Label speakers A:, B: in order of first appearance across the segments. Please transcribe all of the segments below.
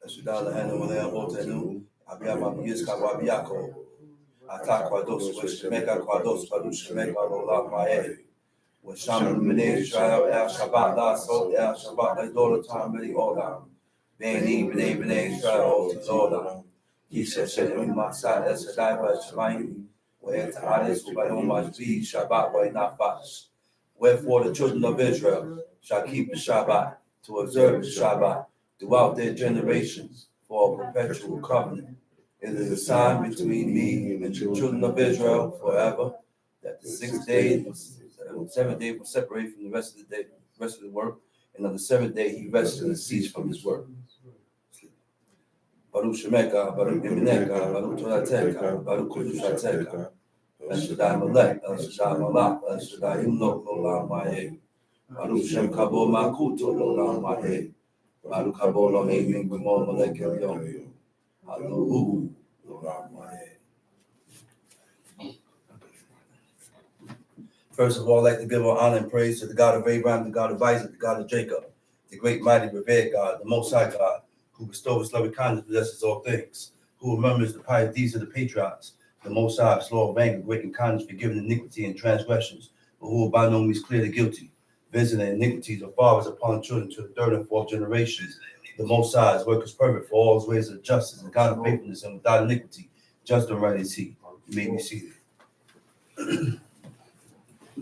A: Shadala Hanu William Hotenu, Abiyama Yiska Wabiako, Atakwados, Shemeka Kwados, Badu Shemeka Lola Mae, with Shaman Mene, Shal El Shabbat, La Sol El Shabbat, like Dola Tom, Many Olam, Beni, Bene, Shal, Zola. He said, Masa, El Sadaiba, Shemaim, where Tahadis, Ubayomaj B, Shabbat, by Nafas. Wherefore the children of Israel shall keep the Shabbat, to observe the Shabbat throughout their generations for a perpetual covenant. It is a sign between me and the children of Israel forever, that the 6 days, the 7th day will separate from the rest of the work, and on the 7th day he rested and ceased from his work. Baruch Shemeka, Baruch Emineka, Baruch Torateka, Baruch Kudushateka, El Shaddai Malek, El Shaddai Malak, El Shaddai Imlok, Olam Ma'eh, Baruch Shem Kabo Makuto, Olam Ma'eh, Baruch Kabo Lohim Gimon Malek Elyon, Hallelujah, Olam Ma'eh. First of all, I'd like to give honor and praise to the God of Abraham, the God of Isaac, the God of Jacob, the great, mighty, revered God, the Most High God, who bestows his loving kindness, possesses all things, who remembers the pious deeds of the patriarchs, the Most High, slow of anger, great in kindness, forgiving iniquity and transgressions, but who will by no means clear the guilty, visiting the iniquities of fathers upon children to the 3rd and 4th generations. The Most High's work is perfect, for all his ways of justice, and God of faithfulness, and without iniquity, just and right is he. You may be seated.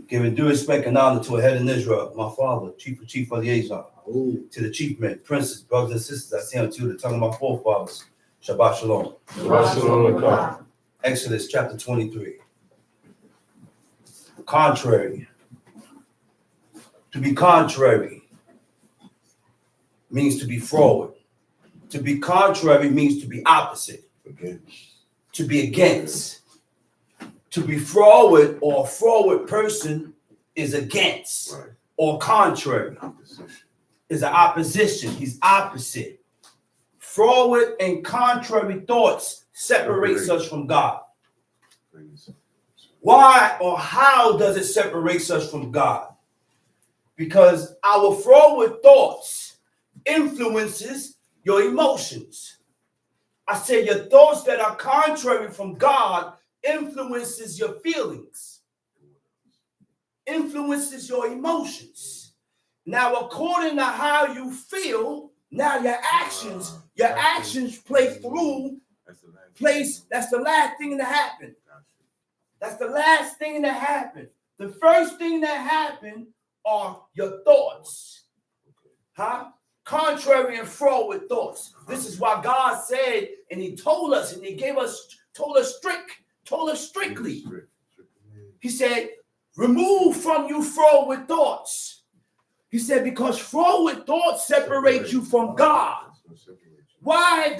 A: Giving due respect and honor to a head in Israel, my father, chief of liaison, to the chief men, princes, brothers and sisters, I say unto you, the tongue of my forefathers, Shabbat Shalom.
B: Shabbat Shalom.
A: Exodus chapter 23. Contrary. To be contrary means to be forward. To be contrary means to be opposite. To be against. To be forward or a forward person is against or contrary. Is an opposition. He's opposite. Forward and contrary thoughts separates us from God. Why or how does it separate us from God? Because our forward thoughts influences your emotions. I say your thoughts that are contrary from God influences your feelings, influences your emotions. Now, according to how you feel, now your actions play through place. That's the last thing that happened. That's the last thing that happened. The first thing that happened are your thoughts. Contrary and forward thoughts. This is why God said, and he told us, and he told us strictly. He said, remove from you forward thoughts. He said, because forward thoughts separate you from God. Why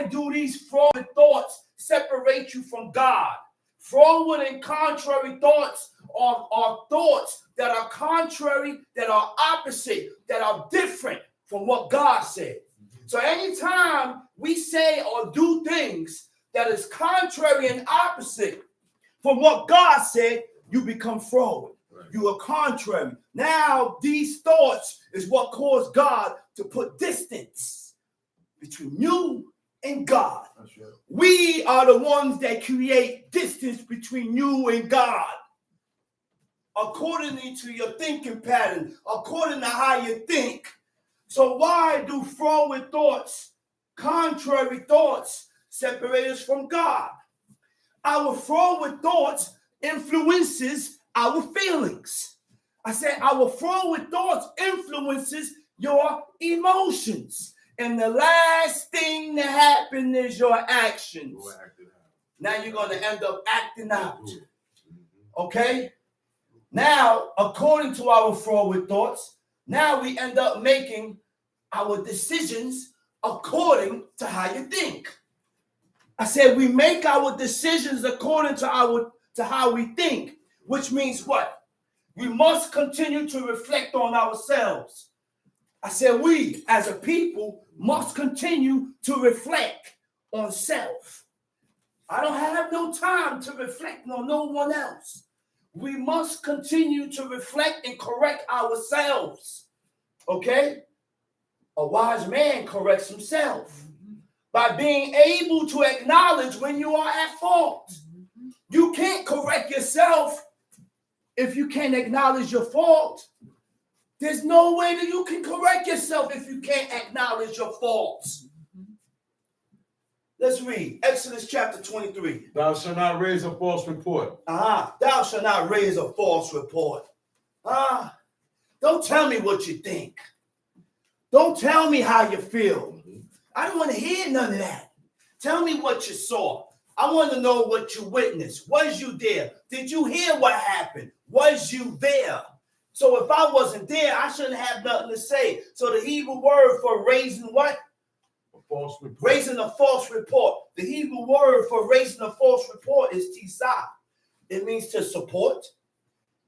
A: do these forward thoughts separate you from God? Forward and contrary thoughts are thoughts that are contrary, that are opposite, that are different from what God said. So anytime we say or do things that is contrary and opposite from what God said, you become forward. You are contrary. Now, these thoughts is what caused God to put distance between you and God. We are the ones that create distance between you and God. According to your thinking pattern, according to how you think. So why do forward thoughts, contrary thoughts, separate us from God? Our forward thoughts influences our feelings. I said our forward thoughts influences your emotions. And the last thing that happens is your actions. Now you're going to end up acting out. Okay? Now, according to our forward thoughts, now we end up making our decisions according to how you think. I said we make our decisions according to how we think, which means what? We must continue to reflect on ourselves. I said we, as a people, must continue to reflect on self. I don't have no time to reflect on no one else. We must continue to reflect and correct ourselves. Okay? A wise man corrects himself by being able to acknowledge when you are at fault. You can't correct yourself if you can't acknowledge your fault. There's no way that you can correct yourself if you can't acknowledge your faults. Let's read Exodus chapter 23.
B: Thou shalt not raise a false report.
A: Thou shalt not raise a false report. Don't tell me what you think. Don't tell me how you feel. I don't want to hear none of that. Tell me what you saw. I want to know what you witnessed. Was you there? Did you hear what happened? Was you there? So if I wasn't there, I shouldn't have nothing to say. So the Hebrew word for raising what?
B: A false report.
A: Raising a false report. The Hebrew word for raising a false report is tisah. It means to support,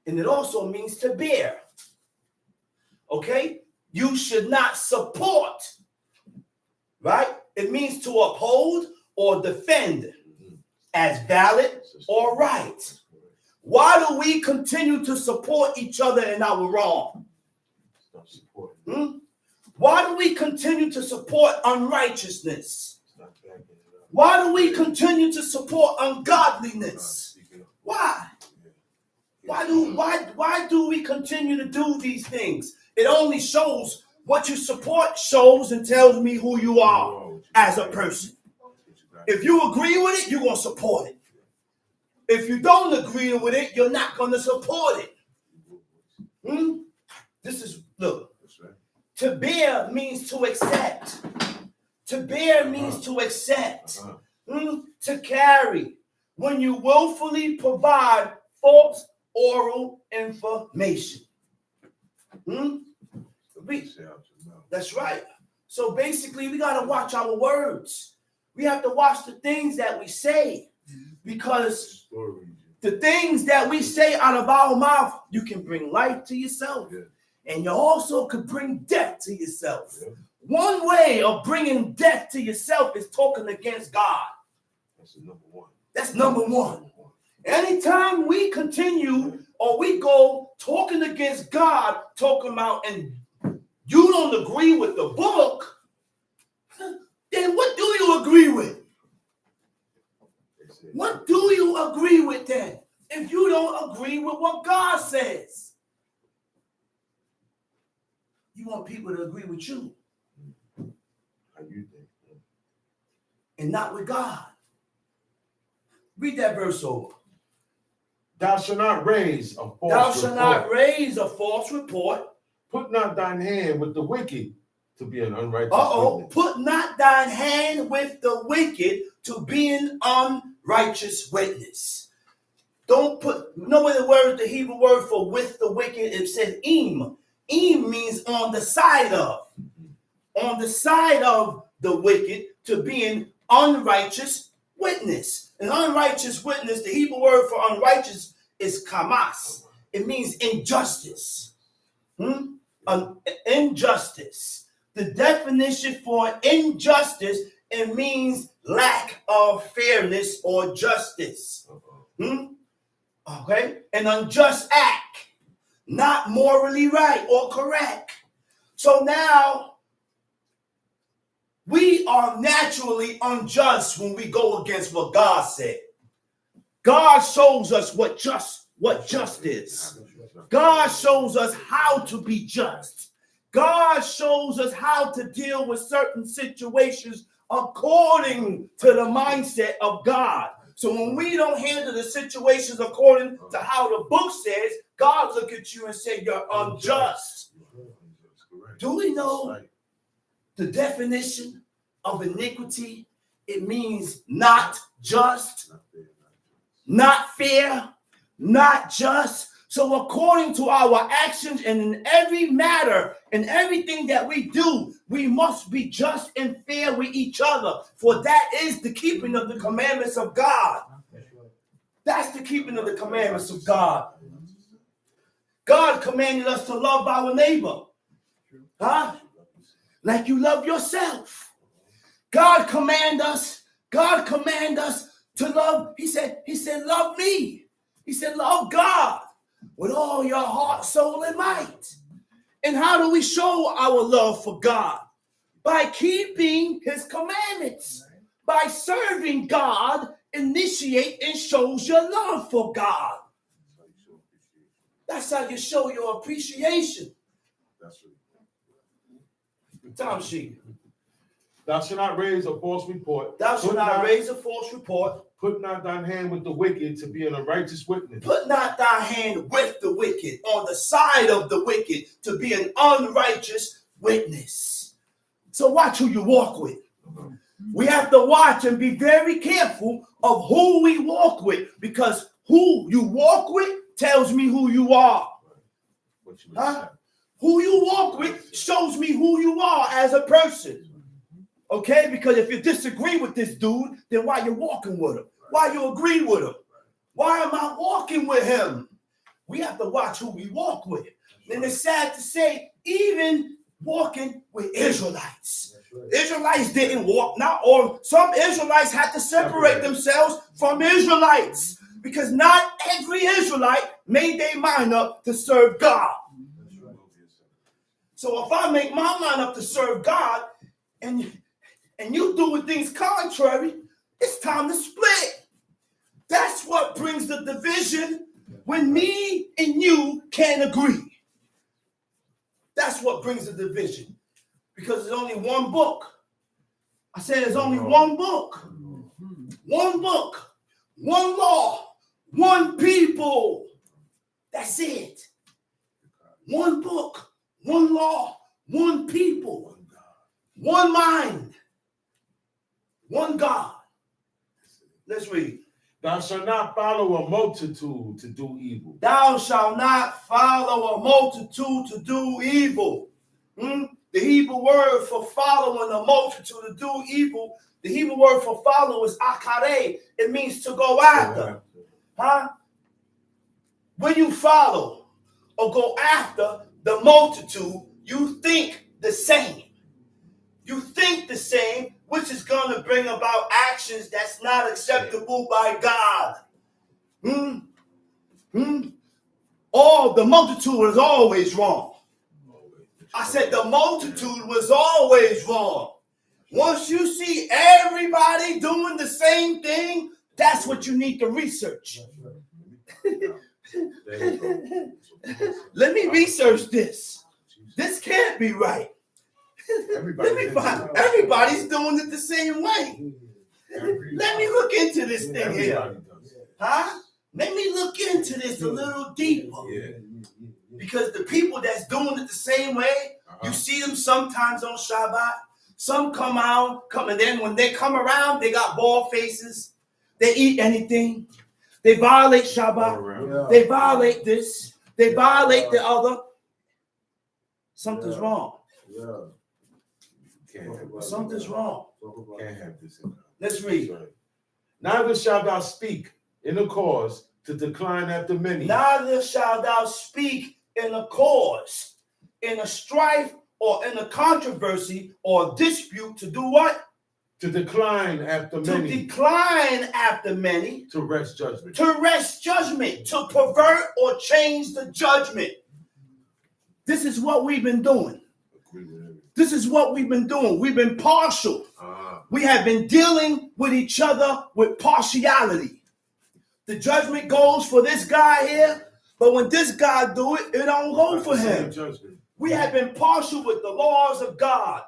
A: and it also means to bear. Okay? You should not support, right? It means to uphold or defend as valid or right. Why do we continue to support each other in our wrong? Why do we continue to support unrighteousness? Why do we continue to support ungodliness? Why? Why do we continue to do these things? It only shows what you support shows and tells me who you are as a person. If you agree with it, you're going to support it. If you don't agree with it, you're not going to support it. This is, look, to bear means to accept. To bear means to accept. To carry. When you willfully provide false oral information. That's right. So basically, we got to watch our words. We have to watch the things that we say. Because the things that we say out of our mouth, you can bring life to yourself. And you also could bring death to yourself. One way of bringing death to yourself is talking against God. That's number one. Anytime we continue or we go talking against God, talking about, and you don't agree with the book, then what do you agree with? What do you agree with then? If you don't agree with what God says, you want people to agree with you.
B: How you think?
A: And not with God. Read that verse over.
B: Thou shalt not raise a false report.
A: Thou shalt not raise a false report.
B: Put not thine hand with the wicked to be an unrighteous witness.
A: Put not thine hand with the wicked to be an unrighteous witness. Don't put, you know what the Hebrew word for with the wicked, it says im. Im means on the side of. On the side of the wicked to be an unrighteous witness. An unrighteous witness, the Hebrew word for unrighteous is kamas. It means injustice. Injustice. The definition for injustice, it means lack of fairness or justice. Okay? An unjust act. Not morally right or correct. So now, we are naturally unjust when we go against what God said. God shows us what just is. God shows us how to be just. God shows us how to deal with certain situations according to the mindset of God. So when we don't handle the situations according to how the book says, God look at you and say, you're unjust. Do we know the definition of iniquity? It means not just, not fair, not just. So according to our actions and in every matter, in everything that we do, we must be just and fair with each other. For that is the keeping of the commandments of God. That's the keeping of the commandments of God. God commanded us to love our neighbor. Like you love yourself. God command us to love. He said, love me. He said, love God with all your heart, soul, and might. And how do we show our love for God? by keeping his commandments. By serving God, initiate and shows your love for God. That's how you show your appreciation.
B: That's right.
A: Tom Sheet.
B: Thou shalt not raise a false report.
A: Thou shalt not raise a false report.
B: Put not thine hand with the wicked to be an unrighteous witness.
A: Put not thy hand with the wicked, on the side of the wicked, to be an unrighteous witness. So watch who you walk with. We have to watch and be very careful of who we walk with, because who you walk with tells me who you are. Who you walk with shows me who you are as a person. Okay? Because if you disagree with this dude, then why you walking with him? Why you agree with him? Why am I walking with him? We have to watch who we walk with. And it's sad to say, even walking with Israelites. Israelites didn't walk, not all. Some Israelites had to separate themselves from Israelites, because not every Israelite made their mind up to serve God. So if I make my mind up to serve God, and you doing things contrary, it's time to split. That's what brings the division, when me and you can't agree. That's what brings the division. Because there's only one book. I said there's only one book. One book. One law. One people. That's it. One book. One law. One people. One mind. One God. Let's read.
B: Thou shalt not follow a multitude to do evil.
A: Thou shalt not follow a multitude to do evil. The Hebrew word for following a multitude to do evil, the Hebrew word for follow is akare. It means to go after. When you follow or go after the multitude, you think the same. You think the same, which is going to bring about actions that's not acceptable by God. Oh, the multitude is always wrong. I said the multitude was always wrong. Once you see everybody doing the same thing, that's what you need to research. Let me research this. This can't be right. Let me find. Everybody's doing it the same way. Let me look into this thing here. Let me look into this a little deeper. Because the people that's doing it the same way, you see them sometimes on Shabbat. Some come and then when they come around, they got bald faces. They eat anything. They violate Shabbat. They violate this. They violate the other. Something's wrong. Something's wrong.
B: Can't have this.
A: Let's read.
B: Neither shalt thou speak in a cause to decline after many.
A: Neither shalt thou speak in a cause, in a strife, or in a controversy or dispute to do what?
B: To decline after many.
A: To decline after many.
B: To wrest judgment.
A: To wrest judgment. To pervert or change the judgment. This is what we've been doing. This is what we've been doing. We've been partial. We have been dealing with each other with partiality. The judgment goes for this guy here, but when this guy do it, it don't go for him. We have been partial with the laws of God.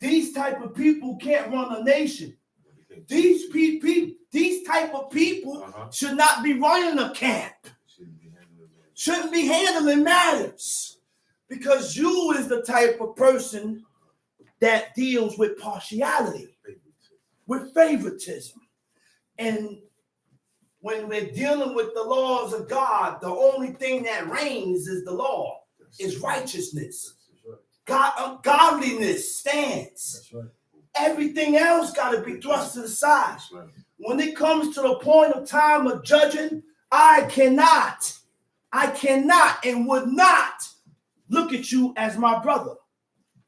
A: These type of people can't run a nation. These type of people should not be running a camp. Shouldn't be handling matters. Because you is the type of person that deals with partiality, with favoritism. And when we're dealing with the laws of God, the only thing that reigns is the law, is righteousness. Godliness stands. Everything else got to be thrust to the side. When it comes to the point of time of judging, I cannot and would not look at you as my brother.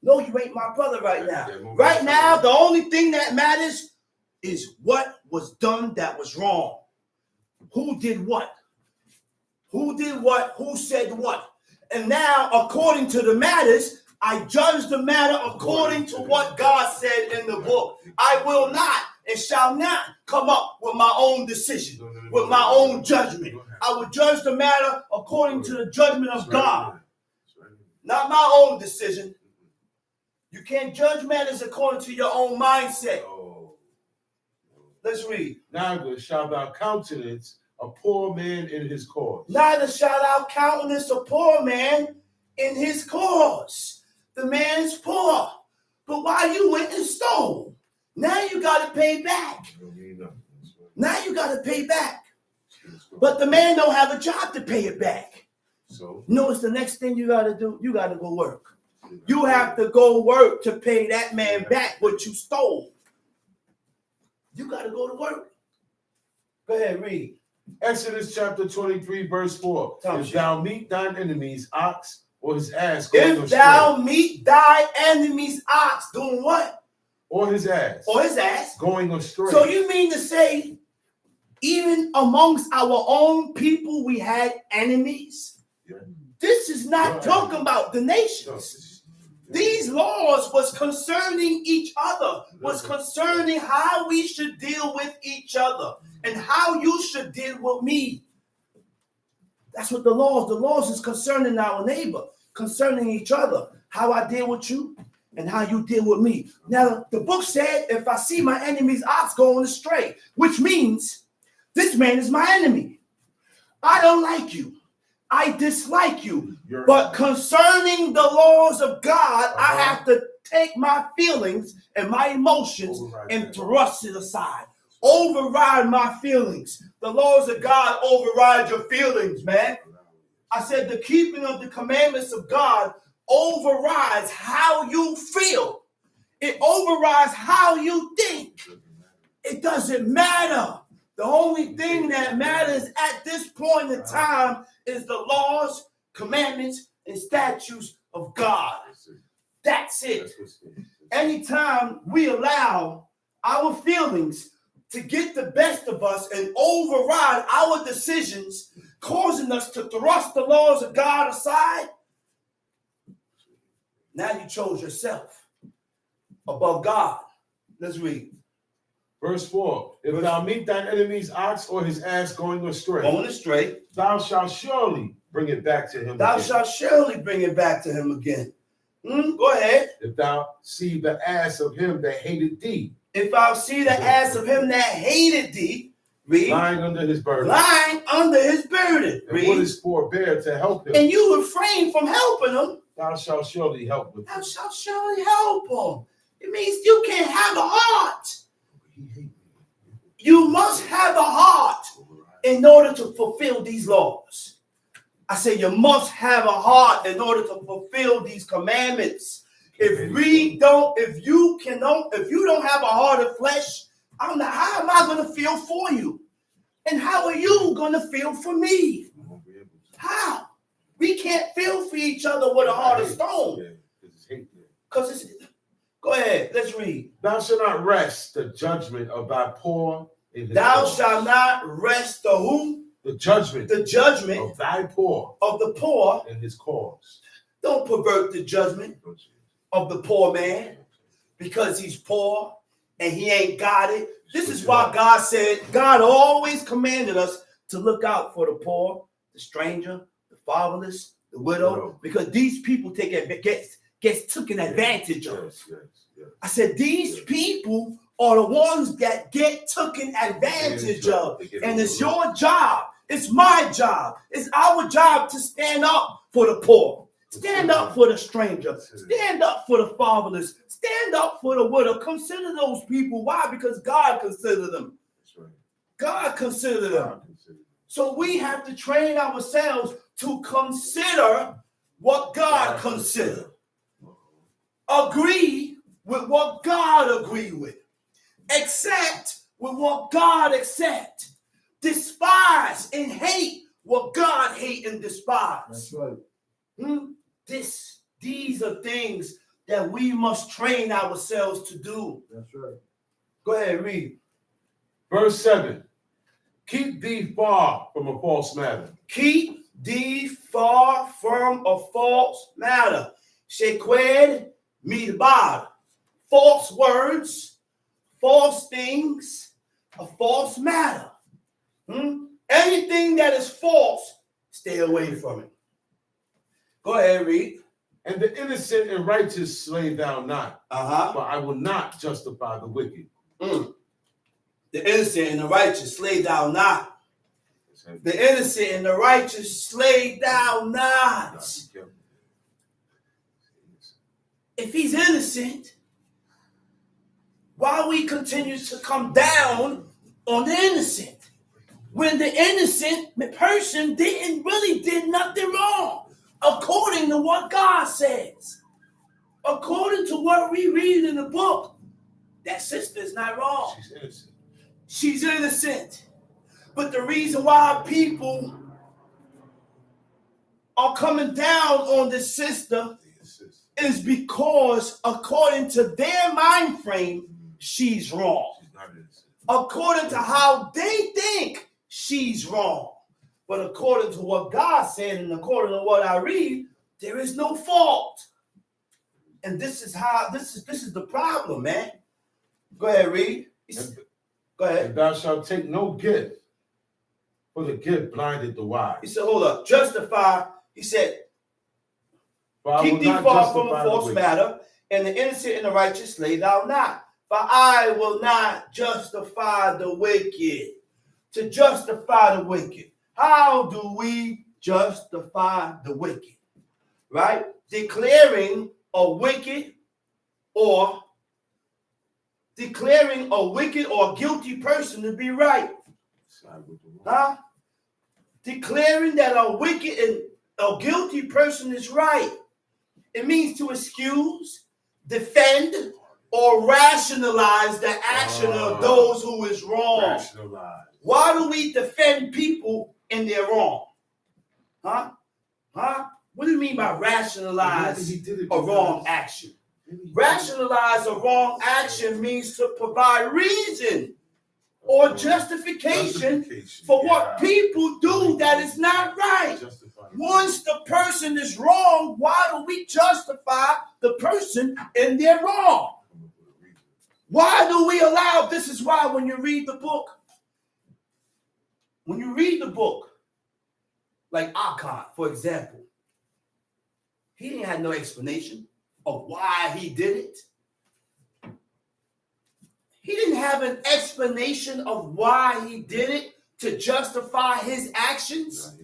A: No, you ain't my brother right now. Right now, the only thing that matters is what was done that was wrong. Who did what? Who did what? Who said what? And now, according to the matters, I judge the matter according to what God said in the book. I will not and shall not come up with my own decision, with my own judgment. I will judge the matter according to the judgment of God, not my own decision. You can't judge matters according to your own mindset. Let's read.
B: Neither shalt thou countenance a poor man in his cause.
A: Neither shalt thou countenance a poor man in his cause. The man is poor. But why you went and stole? Now you got to pay back. Now you got to pay back. But the man don't have a job to pay it back. So notice the next thing you got to do, you got to go work. You have to go work to pay that man back what you stole. You got to go to work. Go ahead, read.
B: Exodus chapter 23, verse 4. If thou meet thine enemy's ox or his ass
A: going astray. If thou meet thy enemy's ox doing what?
B: Or his ass.
A: Or his ass.
B: Going astray.
A: So you mean to say, even amongst our own people, we had enemies? Yeah. This is not talking about the nations. These laws was concerning each other, was concerning how we should deal with each other and how you should deal with me. That's what the laws is concerning our neighbor, concerning each other, how I deal with you and how you deal with me. Now, the book said, if I see my enemy's ox going astray, which means this man is my enemy. I don't like you. I dislike you. But concerning the laws of God, I have to take my feelings and my emotions and thrust it aside. Override my feelings. The laws of God override your feelings, man. I said the keeping of the commandments of God overrides how you feel. It overrides how you think. It doesn't matter. The only thing that matters at this point in time is the laws, commandments, and statutes of God. That's it. Anytime we allow our feelings to get the best of us and override our decisions, causing us to thrust the laws of God aside, now you chose yourself above God. Let's read.
B: Verse 4, if thou meet thine enemy's ox or his ass going astray, thou shalt surely bring it back to him
A: Thou shalt surely bring it back to him again. Go ahead.
B: If thou see the ass of him that hated thee.
A: If thou see the ass of him that hated thee, read.
B: Lying under his burden.
A: Lying under his burden.
B: And what is forbear to help him.
A: And you refrain from helping him.
B: Thou shalt surely help with him.
A: Thou shalt surely help him. It means you can't have a heart. You must have a heart in order to fulfill these laws. I say you must have a heart in order to fulfill these commandments. If you don't have a heart of flesh, how am I going to feel for you? And how are you going to feel for me? How? We can't feel for each other with a heart of stone. Because it's Go ahead, let's read.
B: Thou shalt not rest the judgment of thy poor in his
A: Thou
B: cause.
A: shalt not rest the who?
B: The judgment.
A: The judgment
B: of thy poor.
A: Of the poor.
B: In his cause.
A: Don't pervert the judgment of the poor man because he's poor and he ain't got it. This is why God said, God always commanded us to look out for the poor, the stranger, the fatherless, the widow, because these people gets taken advantage of. I said, these people are the ones that get taken advantage of. And it's your job. It's my job. It's our job to stand up for the poor. Stand up for the stranger. Stand up for the fatherless. Stand up for the widow. Consider those people. Why? Because God considered them. God considered them. So we have to train ourselves to consider what God considered. Agree with what God agreed with. Accept with what God accept. Despise and hate what God hate and despise.
B: That's right.
A: These are things that we must train ourselves to do.
B: That's right.
A: Go ahead, read.
B: Verse 7. Keep thee far from a false matter.
A: Keep thee far from a false matter. Shequed midbar. False words, false things, a false matter. Anything that is false, stay away from it. Go ahead, read.
B: And the innocent and righteous slay thou not. For I will not justify the wicked.
A: The innocent and the righteous slay thou not. The innocent and the righteous slay thou not. If he's innocent, why we continue to come down on the innocent when the innocent person did nothing wrong according to what God says, according to what we read in the book? That sister is not wrong.
B: She's innocent.
A: She's innocent. But the reason why people are coming down on this sister is because according to their mind frame, she's wrong.
B: She's not innocent.
A: According to how they think, she's wrong. But according to what God said and according to what I read, there is no fault. And this is the problem, man. Go ahead, read. Go ahead.
B: And thou shalt take no gift, for the gift blinded the wise.
A: He said, hold up. Justify. He said, keep thee far from a false matter, and the innocent and the righteous slay thou not. For I will not justify the wicked. To justify the wicked. How do we justify the wicked? Right? Declaring a wicked or guilty person to be right. Declaring that a wicked and a guilty person is right. It means to excuse, defend, or rationalize the action of those who is wrong.
B: Rationalize.
A: Why do we defend people and they're wrong? What do you mean by rationalize a wrong action? Rationalize a wrong action means to provide reason or justification for what people do that is not right. Once the person is wrong, why do we justify the person in their wrong? Why do we allow? This is why when you read the book, like HACOL, for example, he didn't have no explanation of why he did it. He didn't have an explanation of why he did it to justify his actions.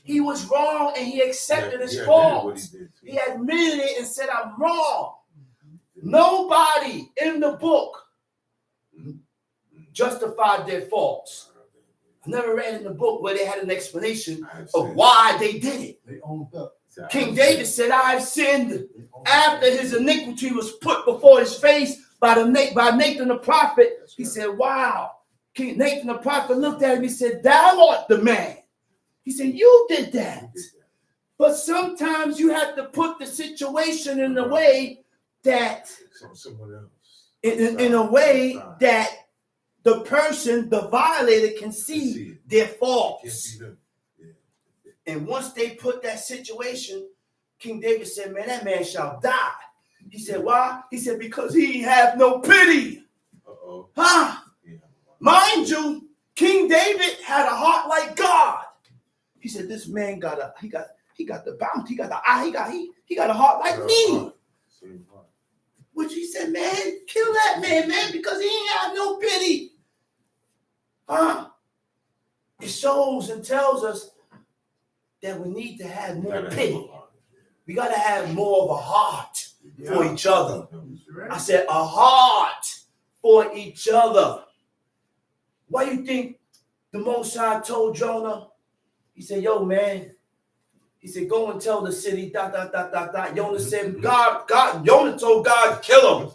A: He was wrong and he accepted his fault. He admitted it and said, I'm wrong. Nobody in the book justified their faults. I never read in the book where they had an explanation of why they did it.
C: They owned up.
A: King David said, I've sinned after his iniquity was put before his face by Nathan the prophet. He said, wow. King Nathan the prophet looked at him. He said, thou art the man. He said, you did that. But sometimes you have to put the situation in a way that in a way that the person, the violator, can see their faults. And once they put that situation, King David said, man, that man shall die. He said, why? He said, because he have no pity. Mind you, King David had a heart like God. He said, this man got the bounty, he got a heart like me. Which he said, man, kill that man, because he ain't have no pity. It shows and tells us that we need to have more pity. We got to have more of a heart for each other. I said a heart for each other. Why do you think the Most High told Jonah? He said, yo, man. He said, go and tell the city, ... Jonah said, Jonah told God, kill him.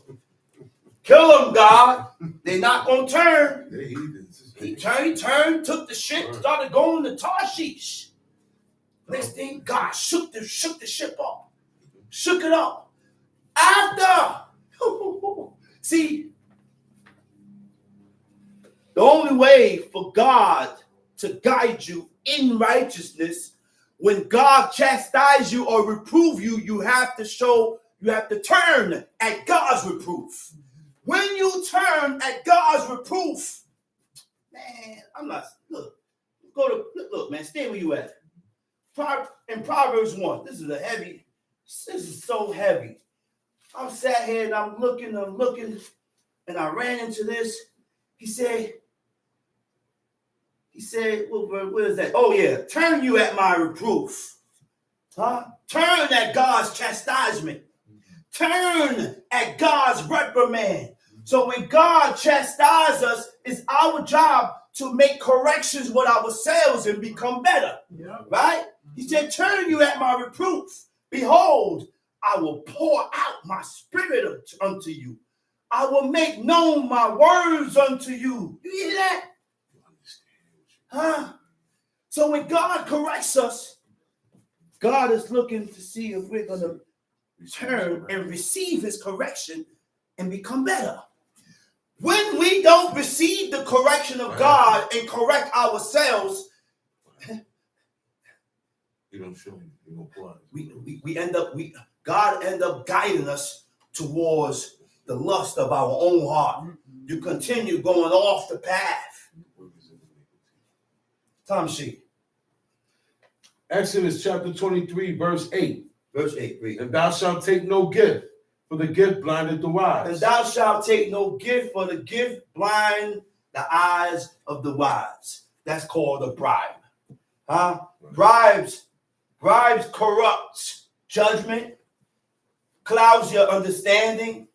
A: Kill him, God. They're not going to turn. He turned, took the ship, started going to Tarshish. Next thing, God shook the ship up. Shook it up. After. See, the only way for God to guide you in righteousness when God chastises you or reprove you, you have to turn at God's reproof. When you turn at God's reproof, man, look, man, stay where you at. In Proverbs 1, this is so heavy. I'm sat here and I'm looking, and I ran into this. He said, where is that? Oh yeah, turn you at my reproof. Huh? Turn at God's chastisement. Turn at God's reprimand. So when God chastises us, it's our job to make corrections with ourselves and become better. Yeah. Right? He said, turn you at my reproof. Behold, I will pour out my spirit unto you. I will make known my words unto you. You hear that? Huh? So when God corrects us, God is looking to see if we're going to turn and receive his correction and become better. When we don't receive the correction of God and correct ourselves, God end up guiding us towards the lust of our own heart. You continue going off the path. Tom sheet.
B: Exodus chapter 23, verse 8.
A: Verse 8, read.
B: And thou shalt take no gift, for the gift blinded the wise.
A: And thou shalt take no gift, for the gift blind the eyes of the wise. That's called a bribe. Huh? Bribes corrupt judgment, clouds your understanding,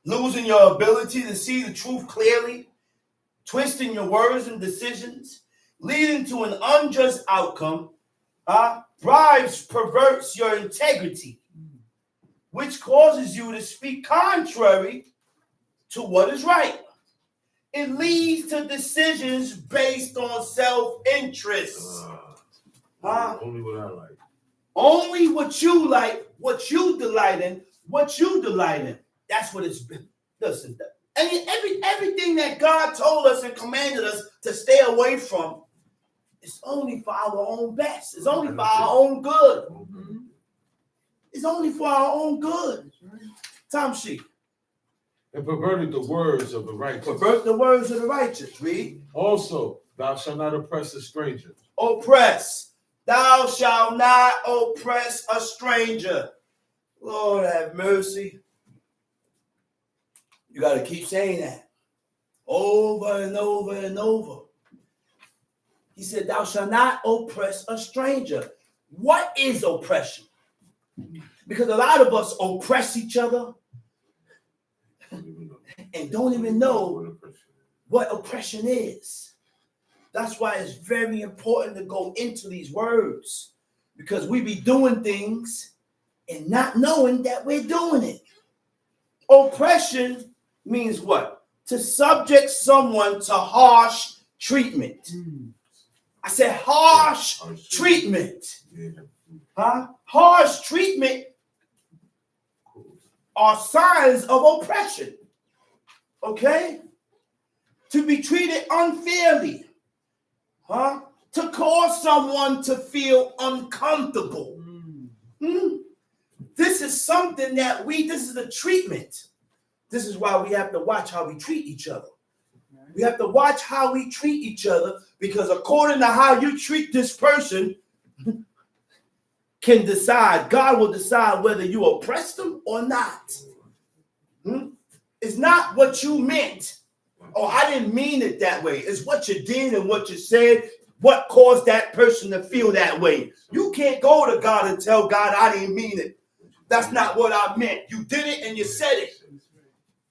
A: losing your ability to see the truth clearly, twisting your words and decisions, leading to an unjust outcome. Bribes perverts your integrity, which causes you to speak contrary to what is right. It leads to decisions based on self-interest.
B: Only what I like.
A: Only what you like, what you delight in, That's what it's been. Listen, everything that God told us and commanded us to stay away from, it's only for our own best. It's only for our own good. It's only for our own good. Tom sheet.
B: And perverted the words of the righteous.
A: Pervert the words of the righteous. Read.
B: Also, thou shalt not oppress a stranger.
A: Oppress. Thou shalt not oppress a stranger. Lord have mercy. You got to keep saying that over and over and over. He said, thou shalt not oppress a stranger. What is oppression? Because a lot of us oppress each other and don't even know what oppression is. That's why it's very important to go into these words, because we be doing things and not knowing that we're doing it. Oppression means what? To subject someone to harsh treatment. I said harsh treatment. Harsh treatment are signs of oppression. Okay? To be treated unfairly. To cause someone to feel uncomfortable. This is something that this is a treatment. This is why we have to watch how we treat each other. We have to watch how we treat each other, because according to how you treat this person can decide, God will decide whether you oppress them or not. It's not what you meant. Oh, I didn't mean it that way. It's what you did and what you said, what caused that person to feel that way. You can't go to God and tell God, I didn't mean it. That's not what I meant. You did it and you said it.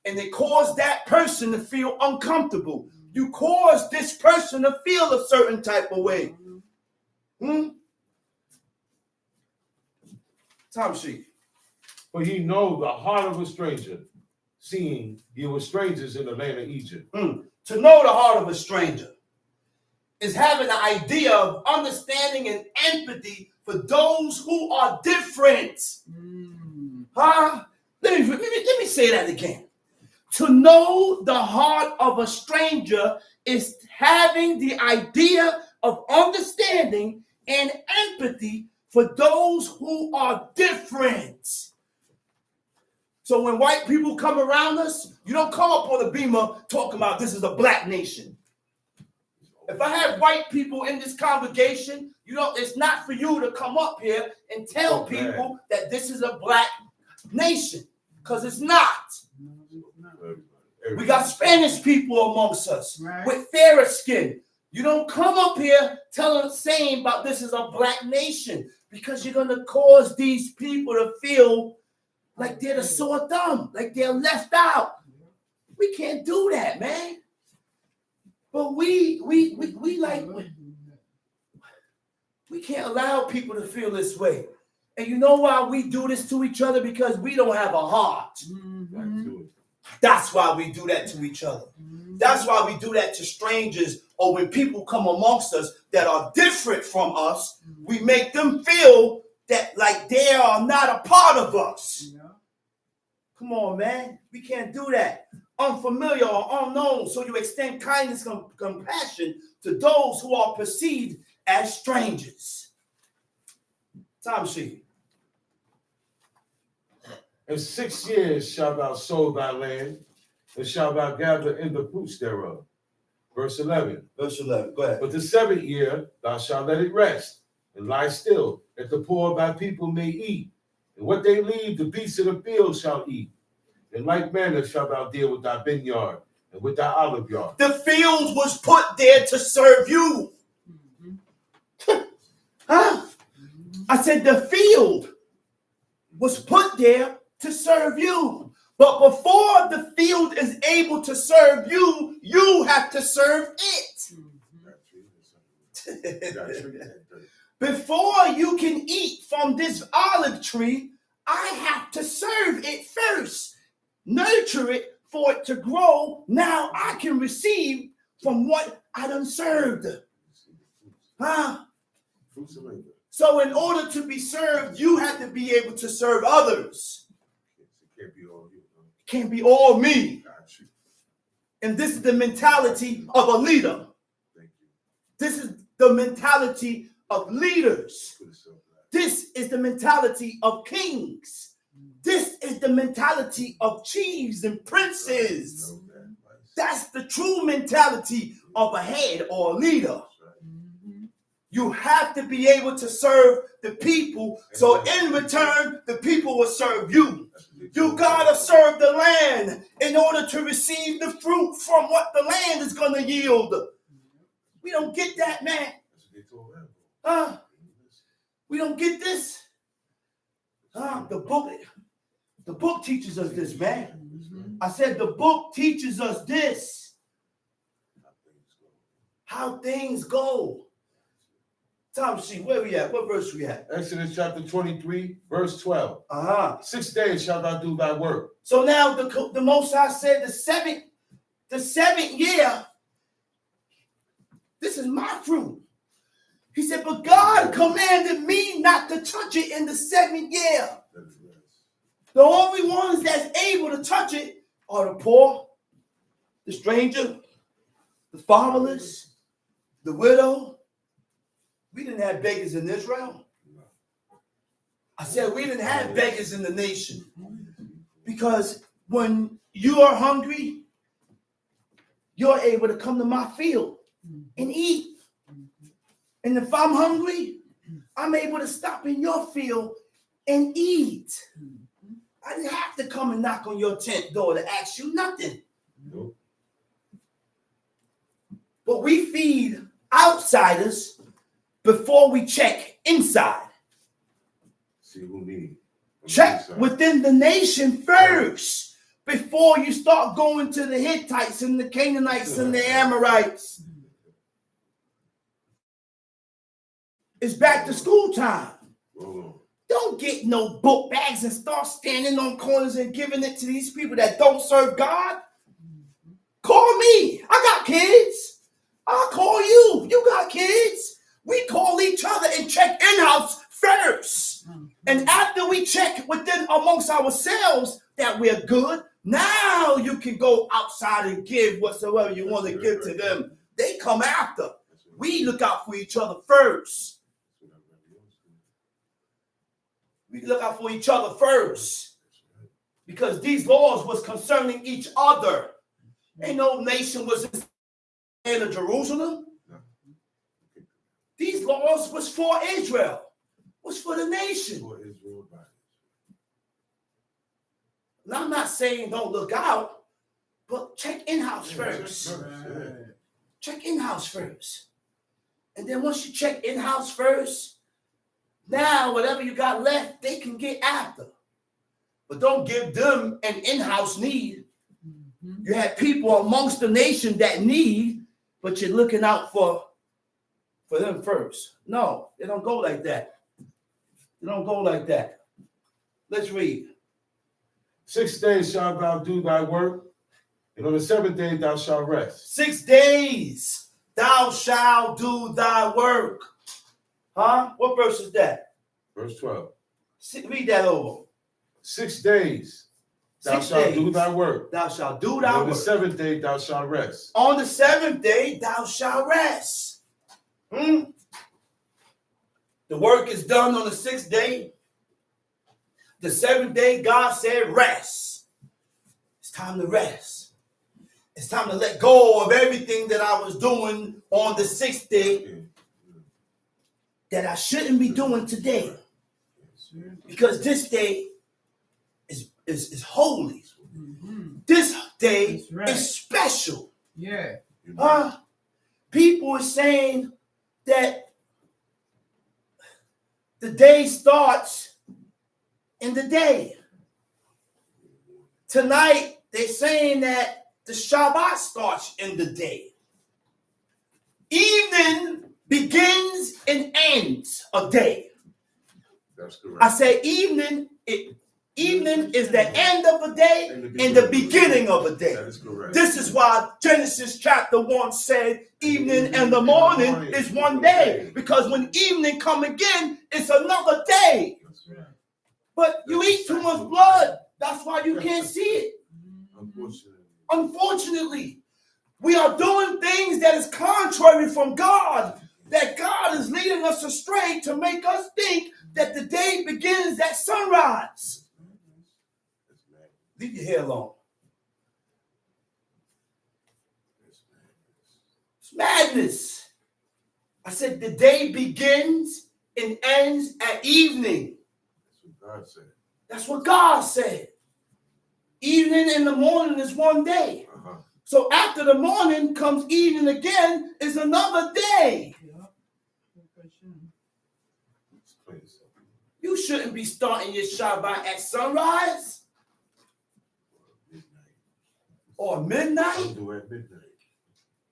A: And it caused that person to feel uncomfortable. You caused this person to feel a certain type of way. Tom sheet.
B: For ye know the heart of a stranger, seeing ye were strangers in the land of Egypt.
A: To know the heart of a stranger is having an idea of understanding and empathy for those who are different. Let me say that again. To know the heart of a stranger is having the idea of understanding and empathy for those who are different. So when white people come around us, you don't come up on a beamer talking about this is a black nation. If I have white people in this congregation, it's not for you to come up here and tell people that this is a black nation, because it's not. We got Spanish people amongst us with fairer skin. You don't come up here saying about this is a black nation, because you're going to cause these people to feel like they're the sore thumb, like they're left out. We can't do that, man. But we can't allow people to feel this way. And you know why we do this to each other? Because we don't have a heart. That's why we do that to each other. That's why we do that to strangers, or when people come amongst us that are different from us, we make them feel that like they are not a part of us. Come on, man. We can't do that. Unfamiliar or unknown. So you extend kindness and compassion to those who are perceived as strangers. Time sheet.
B: In 6 years shalt thou sow thy land, and shalt thou gather in the fruits thereof. Verse 11.
A: Verse 11. Go ahead.
B: But the 7th year thou shalt let it rest, and lie still, that the poor of thy people may eat. And what they leave, the beasts of the field shall eat. In like manner shalt thou deal with thy vineyard and with thy olive yard.
A: The field was put there to serve you. Huh? I said the field was put there to serve you. But before the field is able to serve you, you have to serve it. Before you can eat from this olive tree, I have to serve it first. Nurture it for it to grow. Now I can receive from what I done served. Huh? So in order to be served, you have to be able to serve others.
B: It can't be all you.
A: It can't be all me. And this is the mentality of a leader. This is the mentality of leaders. This is the mentality of kings. This is the mentality of chiefs and princes. That's the true mentality of a head or a leader. You have to be able to serve the people, so in return, the people will serve you. You gotta serve the land in order to receive the fruit from what the land is gonna yield. We don't get that, man. We don't get this. The book teaches us this, man. I said the book teaches us this. How things go. Time sheet, where we at? What verse we at?
B: Exodus chapter 23, verse 12. 6 days shalt thou do thy work.
A: So now the Most High said the seventh year, this is my fruit. He said, but God commanded me not to touch it in the 7th year. The only ones that's able to touch it are the poor, the stranger, the fatherless, the widow. We didn't have beggars in Israel. I said we didn't have beggars in the nation. Because when you are hungry, you're able to come to my field and eat. And if I'm hungry, I'm able to stop in your field and eat. I didn't have to come and knock on your tent door to ask you nothing. Nope. But we feed outsiders before we check inside.
B: See who needs.
A: Check within the nation first before you start going to the Hittites and the Canaanites and the Amorites. It's back to school time. Don't get no book bags and start standing on corners and giving it to these people that don't serve God. Call me. I got kids. I'll call you. You got kids. We call each other and check in-house first. And after we check within amongst ourselves that we're good, now you can go outside and give whatsoever you want to give to them. They come after. We look out for each other first. We look out for each other first. Because these laws was concerning each other. Ain't no nation was in the land of Jerusalem. These laws was for Israel. Was for the nation.
B: For Israel, right.
A: Now, I'm not saying don't look out, but check in-house first.
B: Right.
A: Check in-house first. And then once you check in-house first, now whatever you got left, they can get after. But don't give them an in-house need. You have people amongst the nation that need, but you're looking out for them first. No, they don't go like that. They don't go like that. Let's read.
B: 6 days shalt thou do thy work, and on the 7th day thou shalt rest.
A: 6 days thou shalt do thy work. Huh? What verse is that?
B: Verse 12.
A: Read that over.
B: 6 days thou shalt do thy work.
A: Thou shalt do
B: And
A: thy
B: on
A: work.
B: the 7th day thou shalt rest.
A: On the 7th day thou shalt rest. The work is done on the 6th day. The 7th day, God said, rest. It's time to rest. It's time to let go of everything that I was doing on the 6th day that I shouldn't be doing today. Because this day is holy. This day is special.
C: Yeah.
A: People are saying that the day starts in the day. Tonight, they're saying that the Shabbat starts in the day. Evening begins and ends a day.
B: That's correct.
A: I say evening, evening is the end of a day and the beginning of a day.
B: That is correct.
A: This is why Genesis chapter 1 said evening and the morning is one day. Because when evening come again, it's another day.
B: That's right.
A: But you eat too much blood. That's why you can't see it. Unfortunately, we are doing things that is contrary from God. That God is leading us astray to make us think that the day begins at sunrise. Leave your hair alone. It's madness. I said the day begins and ends at evening.
B: God said.
A: That's what God said. Evening and the morning is one day. So after the morning comes evening again is another day. You shouldn't be starting your Shabbat at sunrise or midnight.
B: Do at midnight.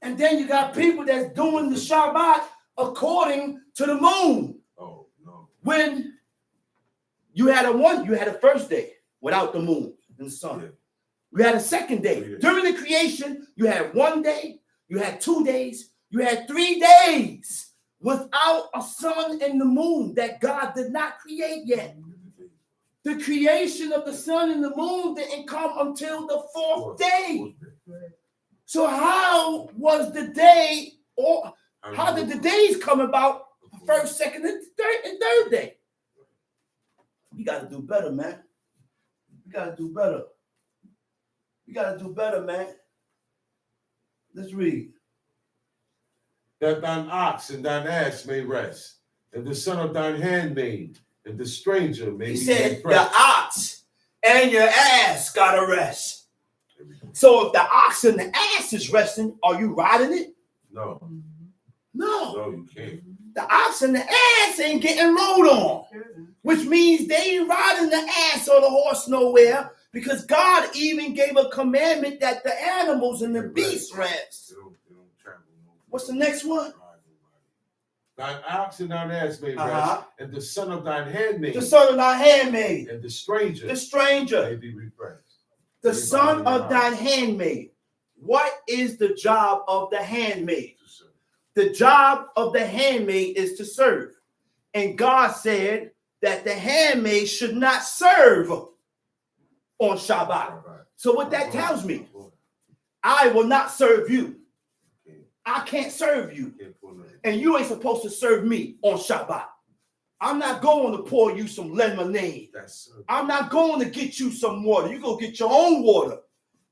A: And then you got people that's doing the Shabbat according to the moon.
B: Oh, no.
A: When you had a first day without the moon and the sun.
B: Yeah.
A: You had a second day. During the creation, you had 1 day, you had 2 days, you had 3 days without a sun and the moon that God did not create yet. The creation of the sun and the moon didn't come until the 4th day. So how was the day, or how did the days come about the first, second, and third day? You got to do better, man. You got to do better. You got to do better, man. Let's read.
B: That thine ox and thine ass may rest, and the son of thine handmaid, and the stranger may
A: He
B: be
A: said,
B: refreshed.
A: your ox and your ass got to rest. So if the ox and the ass is resting, are you riding it?
B: No.
A: No.
B: No, you can't.
A: The ox and the ass ain't getting rode on, which means they ain't riding the ass or the horse nowhere, because God even gave a commandment that the animals and the beasts rest.
B: They don't travel no.
A: What's the next one?
B: Thine ox and thine ass may rest, and the son of thine handmaid,
A: The son of thy handmaid,
B: and the stranger
A: the stranger,
B: may be refreshed.
A: the son of thine handmaid. What is the job of the handmaid? The job of the handmaid is to serve. And God said that the handmaid should not serve on Shabbat. So what that tells me, I will not serve you. I can't serve you. And you ain't supposed to serve me on Shabbat. I'm not going to pour you some lemonade.
B: That's serving.
A: I'm not going to get you some water. You go get your own water,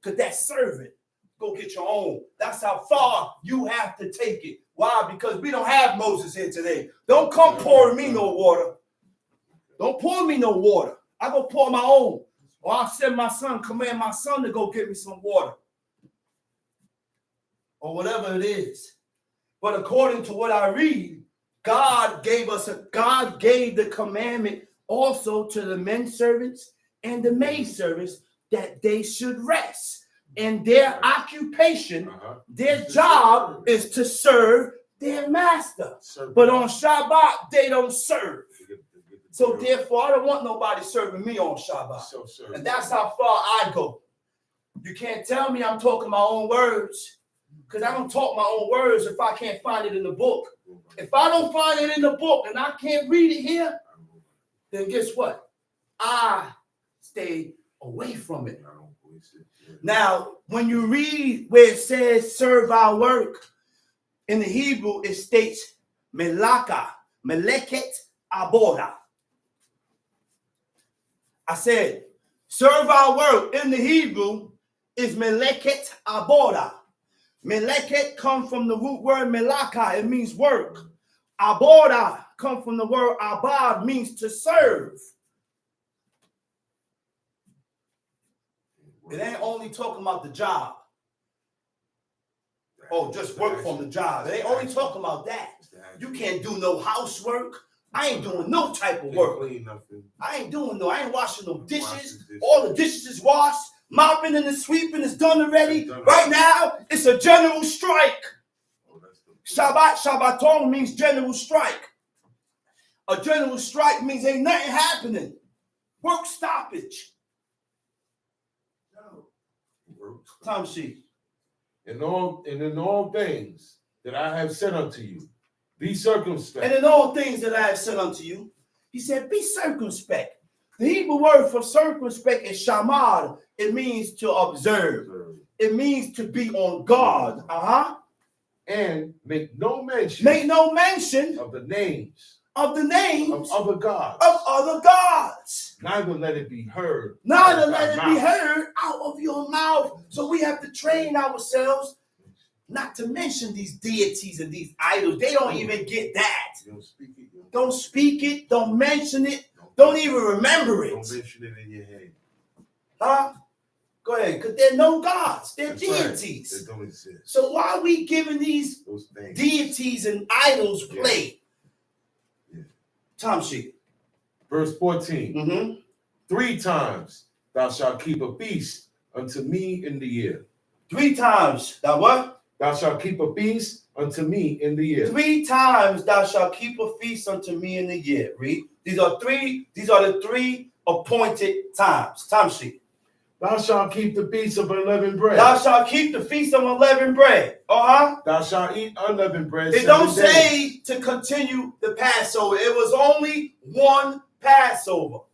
A: because that's serving. Go get your own. That's how far you have to take it. Why? Because we don't have Moses here today. Don't come pouring me no water. Don't pour me no water. I go pour my own. Or I'll send my son, command my son to go get me some water. Or whatever it is. But according to what I read, God gave the commandment also to the men servants and the maid servants that they should rest. And their occupation, their job is to serve their master. But on Shabbat, they don't serve. So therefore, I don't want nobody serving me on Shabbat. And that's how far I go. You can't tell me I'm talking my own words, because I don't talk my own words if I can't find it in the book. If I don't find it in the book and I can't read it here, then guess what? I stay away from it. Now, when you read where it says serve our work, in the Hebrew it states melaka, meleket aboda. I said, serve our work in the Hebrew is meleket aboda. Meleket comes from the root word melaka. It means work. Aboda comes from the word abad, means to serve. It ain't only talking about the job. Oh, just work from the job. It ain't only talking about that. You can't do no housework. I ain't doing no type of work. I ain't washing no dishes. All the dishes is washed. Mopping and the sweeping is done already. Right now, it's a general strike. Shabbaton means general strike. A general strike means ain't nothing happening. Work stoppage. Time sheet.
B: In all things that I have said unto you, be circumspect.
A: And in all things that I have said unto you, he said, be circumspect. The Hebrew word for circumspect is shamad. It means to observe. It means to be on guard.
B: And make no mention.
A: Make no mention
B: of the names.
A: Of the names
B: of other gods.
A: Of other gods.
B: Neither let it be heard.
A: Neither let it be heard out of your mouth. So we have to train ourselves not to mention these deities and these idols. They don't even get that. Don't speak it. Don't mention it. Don't even remember it.
B: Don't mention it in your head.
A: Huh? Go ahead. Because they're no gods. They're deities.
B: Right. They don't exist.
A: So why are we giving these deities and idols play? Yeah. Time sheet.
B: Verse 14. 3 times thou shalt keep a feast unto me in the year. 3 times. Thou what? Thou shalt keep a feast unto me in the year. 3 times thou shalt keep a feast unto me in the year. Read. These are the 3 appointed times. Time sheet. Thou shalt keep the feast of unleavened bread. Thou shalt keep the feast of unleavened bread. Thou shalt eat unleavened bread. It don't say to continue the Passover. It was only one Passover.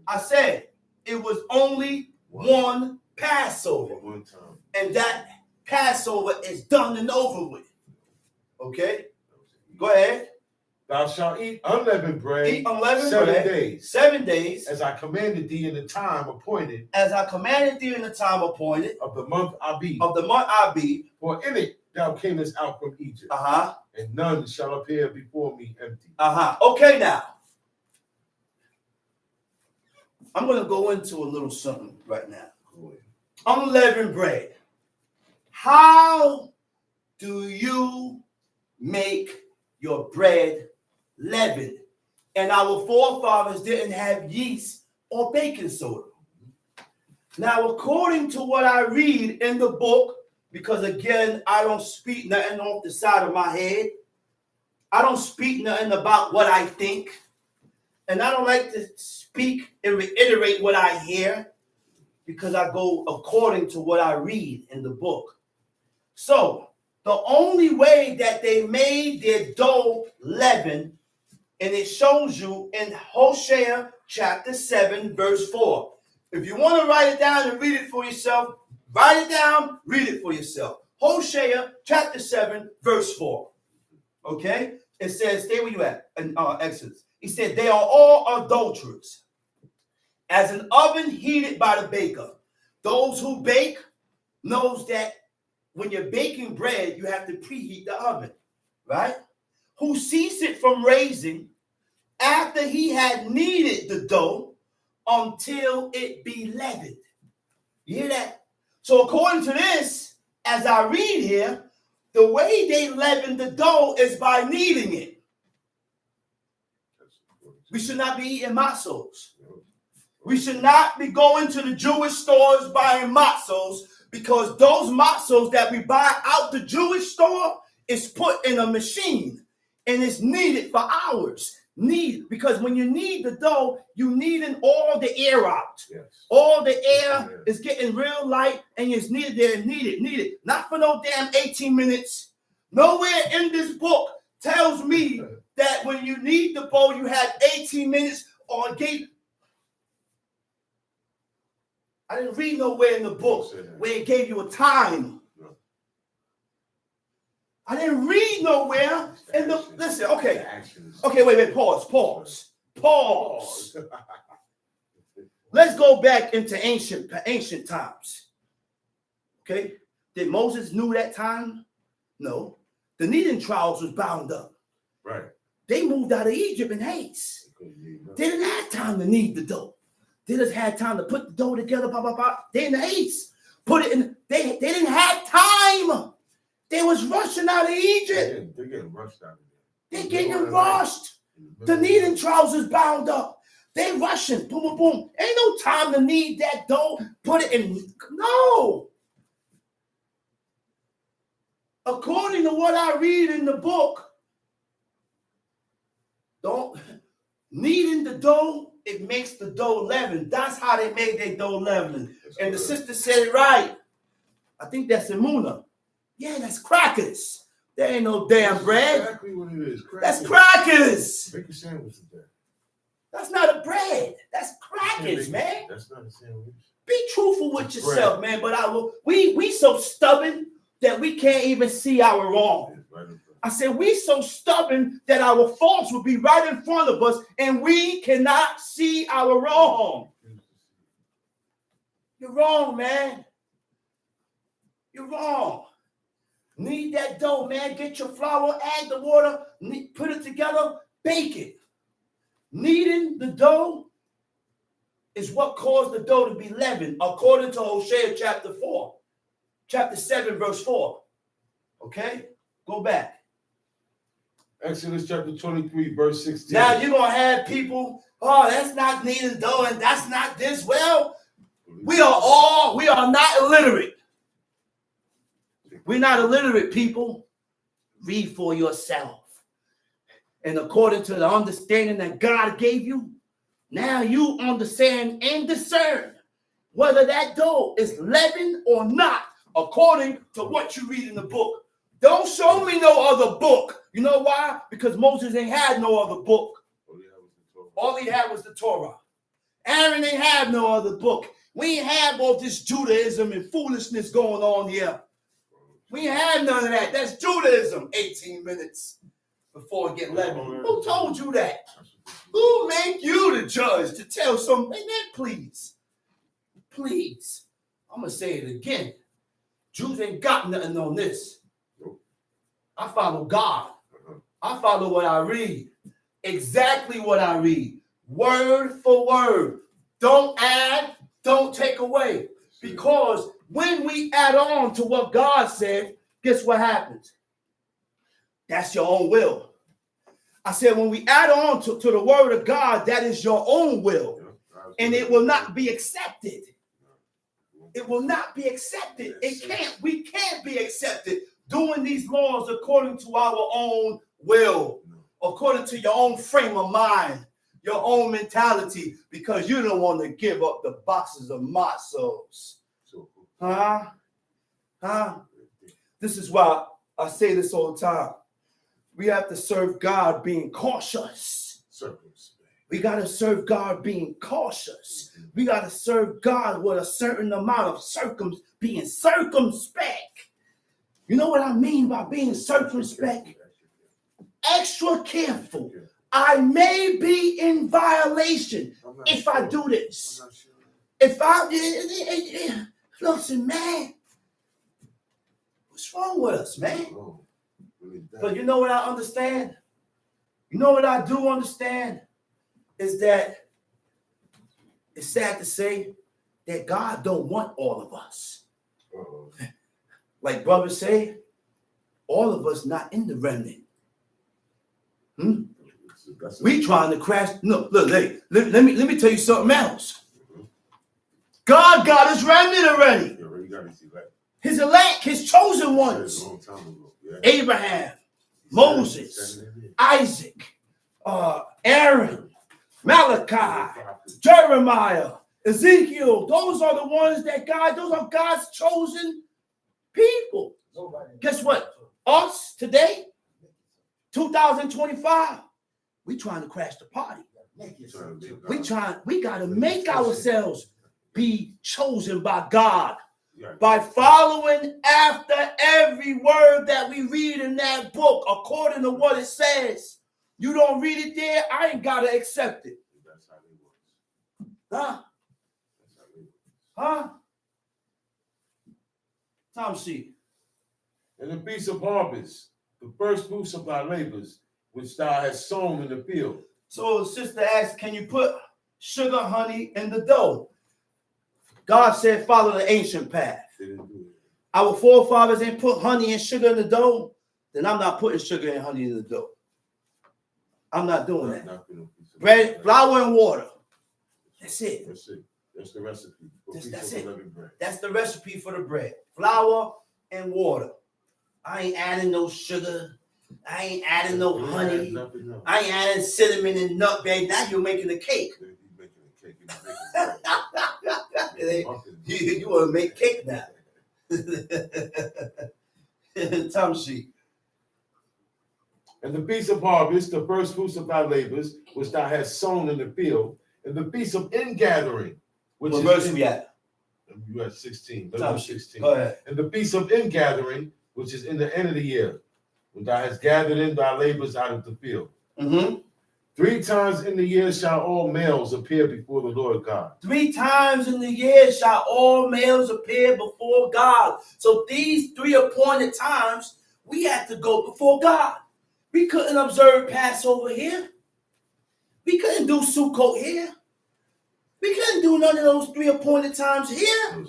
B: I said it was only one Passover. One time. And that Passover is done and over with. Okay? Go ahead. Thou shalt eat unleavened bread. Eat unleavened 7 days. 7 days. As I commanded thee in the time appointed. As I commanded thee in the time appointed. Of the month Abib. Of the month Abib. For in it thou camest out from Egypt. And none shall appear before me empty. Okay, now. I'm going to go into a little something right now. Unleavened bread. How do you make your bread leavened? And our forefathers didn't have yeast or baking soda. Now, according to what I read in the book, because again, I don't speak nothing off the side of my head. I don't speak nothing about what I think. And I don't like to speak and reiterate what I hear, because I go according to what I read in the book. So, the only way that they made their dough leaven, and it shows you in Hosea chapter 7, verse 4. If you want to write it down and read it for yourself, write it down, read it for yourself. Hosea chapter 7, verse 4. Okay? It says, stay where you at in Exodus.
A: He said, they are all adulterers, as an oven heated by the baker. Those who bake knows that when you're baking bread, you have to preheat the oven, right? Who ceased it from raising after he had kneaded the dough until it be leavened. You hear that? So according to this, as I read here, the way they leaven the dough is by kneading it. We should not be eating matzos. We should not be going to the Jewish stores buying matzos, because those matzos that we buy out the Jewish store is put in a machine and it's kneaded for hours. Because when you knead the dough, you kneading all the air out.
B: Yes.
A: All the air is getting real light and it's needed there and needed. Not for no damn 18 minutes. Nowhere in this book tells me that when you knead the dough, you have 18 minutes or I didn't read nowhere in the book where it gave you a time. I didn't read nowhere in the, listen, okay, wait, pause. Let's go back into ancient times. Okay, did Moses knew that time? No, the kneading troughs was bound up.
B: Right.
A: They moved out of Egypt in haste. They didn't have time to knead the dough. They just had time to put the dough together, They in haste. Put it in, they didn't have time. They was rushing out of Egypt.
B: They're getting rushed out of
A: there. They're getting rushed. The kneading trousers bound up. They rushing. Boom, boom, boom. Ain't no time to knead that dough. Put it in. No. According to what I read in the book, kneading the dough, it makes the dough leaven. That's how they made their dough leaven. And the sister said it right. I think that's Imuna. Yeah, that's crackers. There ain't no damn bread.
B: That's exactly what it is. Crackers.
A: That's crackers.
B: Make a sandwich with that.
A: That's not a bread. That's crackers, man.
B: That's not a sandwich.
A: Be truthful with yourself, man. But we so stubborn that we can't even see our wrong. Right, I said we so stubborn that our faults will be right in front of us and we cannot see our wrong. You're wrong, man. You're wrong. Knead that dough, man. Get your flour, add the water, put it together, bake it. Kneading the dough is what caused the dough to be leavened, according to Hosea chapter 7, verse 4. Okay? Go back.
B: Exodus chapter 23, verse 16.
A: Now you're going to have people, oh, that's not kneading dough and that's not this. Well, we are not illiterate. We're not illiterate people. Read for yourself. And according to the understanding that God gave you, now you understand and discern whether that dough is leavened or not, according to what you read in the book. Don't show me no other book. You know why? Because Moses ain't had no other book. All he had was the Torah. Aaron ain't have no other book. We ain't have all this Judaism and foolishness going on here. We ain't have none of that. That's Judaism. 18 minutes before it get leavened. Who told you that? Who made you the judge to tell something? Man, please. Please. I'm going to say it again. Jews ain't got nothing on this. I follow God. I follow what I read. Exactly what I read. Word for word. Don't add, don't take away. Because when we add on to what God said, guess what happens? That's your own will. I said when we add on to the word of God, that is your own will. And it will not be accepted. It will not be accepted. We can't be accepted doing these laws according to our own will, according to your own frame of mind, your own mentality, because you don't want to give up the boxes of matzos. Huh? This is why I say this all the time. We have to serve God being cautious. We got to serve God being cautious. We got to serve God with a certain amount of being circumspect. You know what I mean by being circumspect? Extra careful. I may be in violation if I do this. If I listen, man, what's wrong with us, man? But you know what I understand? You know what I do understand is that it's sad to say that God don't want all of us. Like brothers say, all of us not in the remnant. We trying to crash. No, look, let me tell you something else. God got his remnant already. His elect, his chosen ones. Abraham, Moses, Isaac, Aaron, Malachi, Jeremiah, Ezekiel. Those are the ones that those are God's chosen people. Guess what? Us today, 2025, we trying to crash the party. We got to make ourselves be chosen by God by following after every word that we read in that book according to what it says. You don't read it there, I ain't got to accept it. Huh? Huh? Tom C.
B: And the beast of harvest, the first fruits of thy labors, which thou hast sown in the field.
A: So sister asked, can you put sugar, honey in the dough? God said, follow the ancient path. Our forefathers ain't put honey and sugar in the dough, then I'm not putting sugar and honey in the dough. I'm not doing that. Bread, flour, and water. That's it.
B: That's the recipe.
A: That's it. That's the recipe for the bread. Flour and water. I ain't adding no sugar. I ain't adding no honey. I ain't adding cinnamon and nutmeg. Now you're making a cake. You want to make cake now. Tom sheet.
B: And the beast of harvest, the first fruits of thy labors, which thou hast sown in the field, and the beast of ingathering, which
A: what verse we at?
B: You at 16.
A: Tom
B: 16.
A: Go ahead.
B: And the beast of ingathering, which is in the end of the year, when thou hast gathered in thy labors out of the field. 3 times in the year shall all males appear before the Lord God.
A: 3 times in the year shall all males appear before God. So these 3 appointed times, we had to go before God. We couldn't observe Passover here. We couldn't do Sukkot here. We couldn't do none of those 3 appointed times here.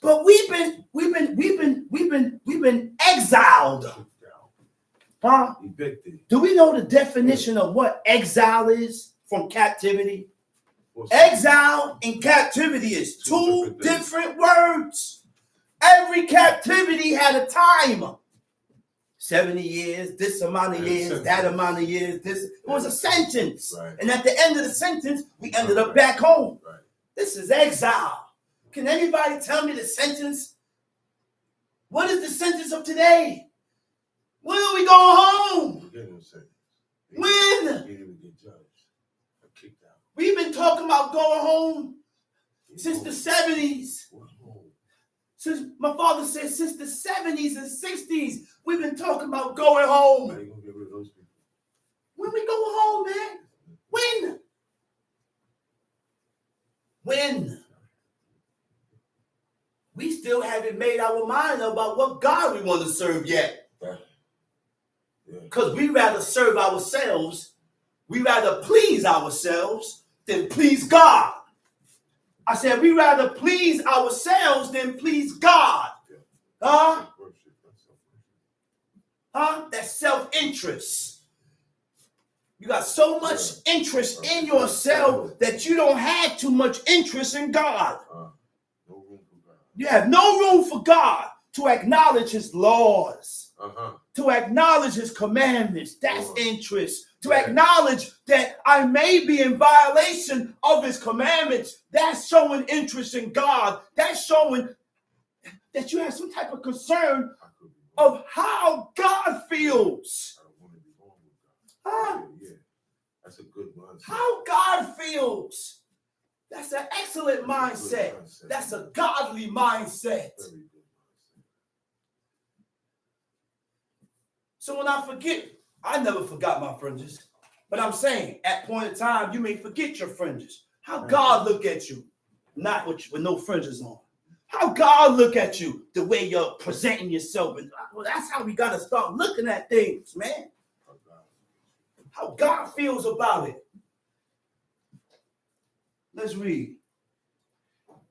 A: But we've been exiled. Huh? Do we know the definition of what exile is from captivity? Exile and captivity is 2 different words. Every captivity had a time. 70 years, this amount of years, that amount of years, this. It was a sentence. Right. And at the end of the sentence, we ended up back home. Right. This is exile. Can anybody tell me the sentence? What is the sentence of today? When are we going home? When? We've been talking about going home since the 70s. Since my father said since the 70s and 60s, we've been talking about going home. When we go home, man? When? When? We still haven't made our mind about what God we want to serve yet. Because we rather serve ourselves, we rather please ourselves than please God. I said we rather please ourselves than please God. Huh? Huh? That's self-interest. You got so much interest in yourself that you don't have too much interest in God. You have no room for God to acknowledge his laws, to acknowledge his commandments. That's interest. To acknowledge that I may be in violation of his commandments. That's showing interest in God. That's showing that you have some type of concern of how God feels.
B: That's a good mindset.
A: How God feels. That's an excellent mindset. That's a godly mindset. So when I forget, I never forgot my fringes. But I'm saying, at point of time, you may forget your fringes. How God look at you, not with no fringes on. How God look at you, the way you're presenting yourself. And well, that's how we got to start looking at things, man. How God feels about it. Let's read.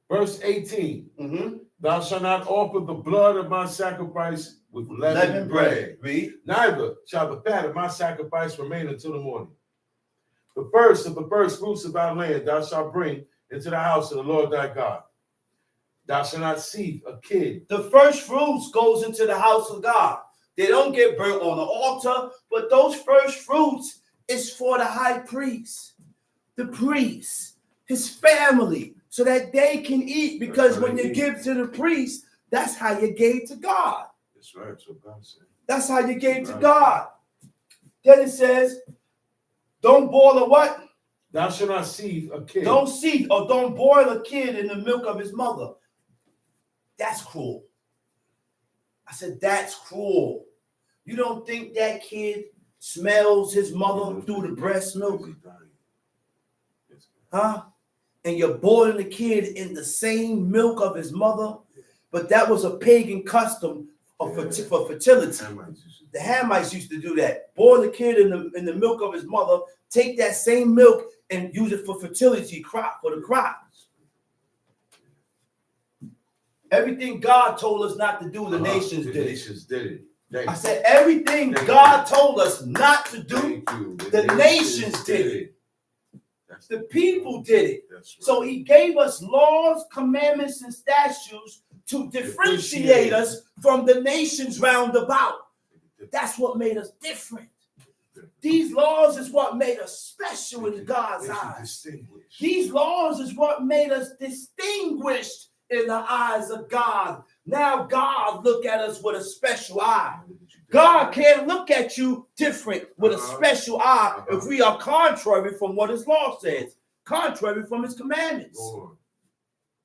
B: Verse 18. Thou shalt not offer the blood of my sacrifice with leavened bread.
A: Read.
B: Neither shall the fat of my sacrifice remain until the morning. The first of the first fruits of thy land thou shalt bring into the house of the Lord thy God. Thou shalt not seethe a kid.
A: The first fruits goes into the house of God. They don't get burnt on the altar, but those first fruits is for the high priest, the priest, his family, so that they can eat. Because when you give to the priest, that's how you gave to God.
B: That's right. So God said.
A: That's how you gave to God. Then it says, don't boil a what?
B: Thou shalt not seethe a kid.
A: Don't seethe or don't boil a kid in the milk of his mother. That's cruel. I said, that's cruel. You don't think that kid smells his mother through the breast milk? Huh? And you're boiling the kid in the same milk of his mother? But that was a pagan custom for fertility. The Hamites used to do that. Boil the kid in the milk of his mother, take that same milk and use it for fertility for the crop. Everything God told us not to do, the nations did it. I said everything God told us not to do, the nations did it. The people did it. So he gave us laws, commandments, and statutes to differentiate us from the nations round about. That's what made us different. These laws is what made us special in God's eyes. These laws is what made us distinguished in the eyes of God. Now God look at us with a special eye. God can't look at you different with a special eye if we are contrary from what his law says, contrary from his commandments.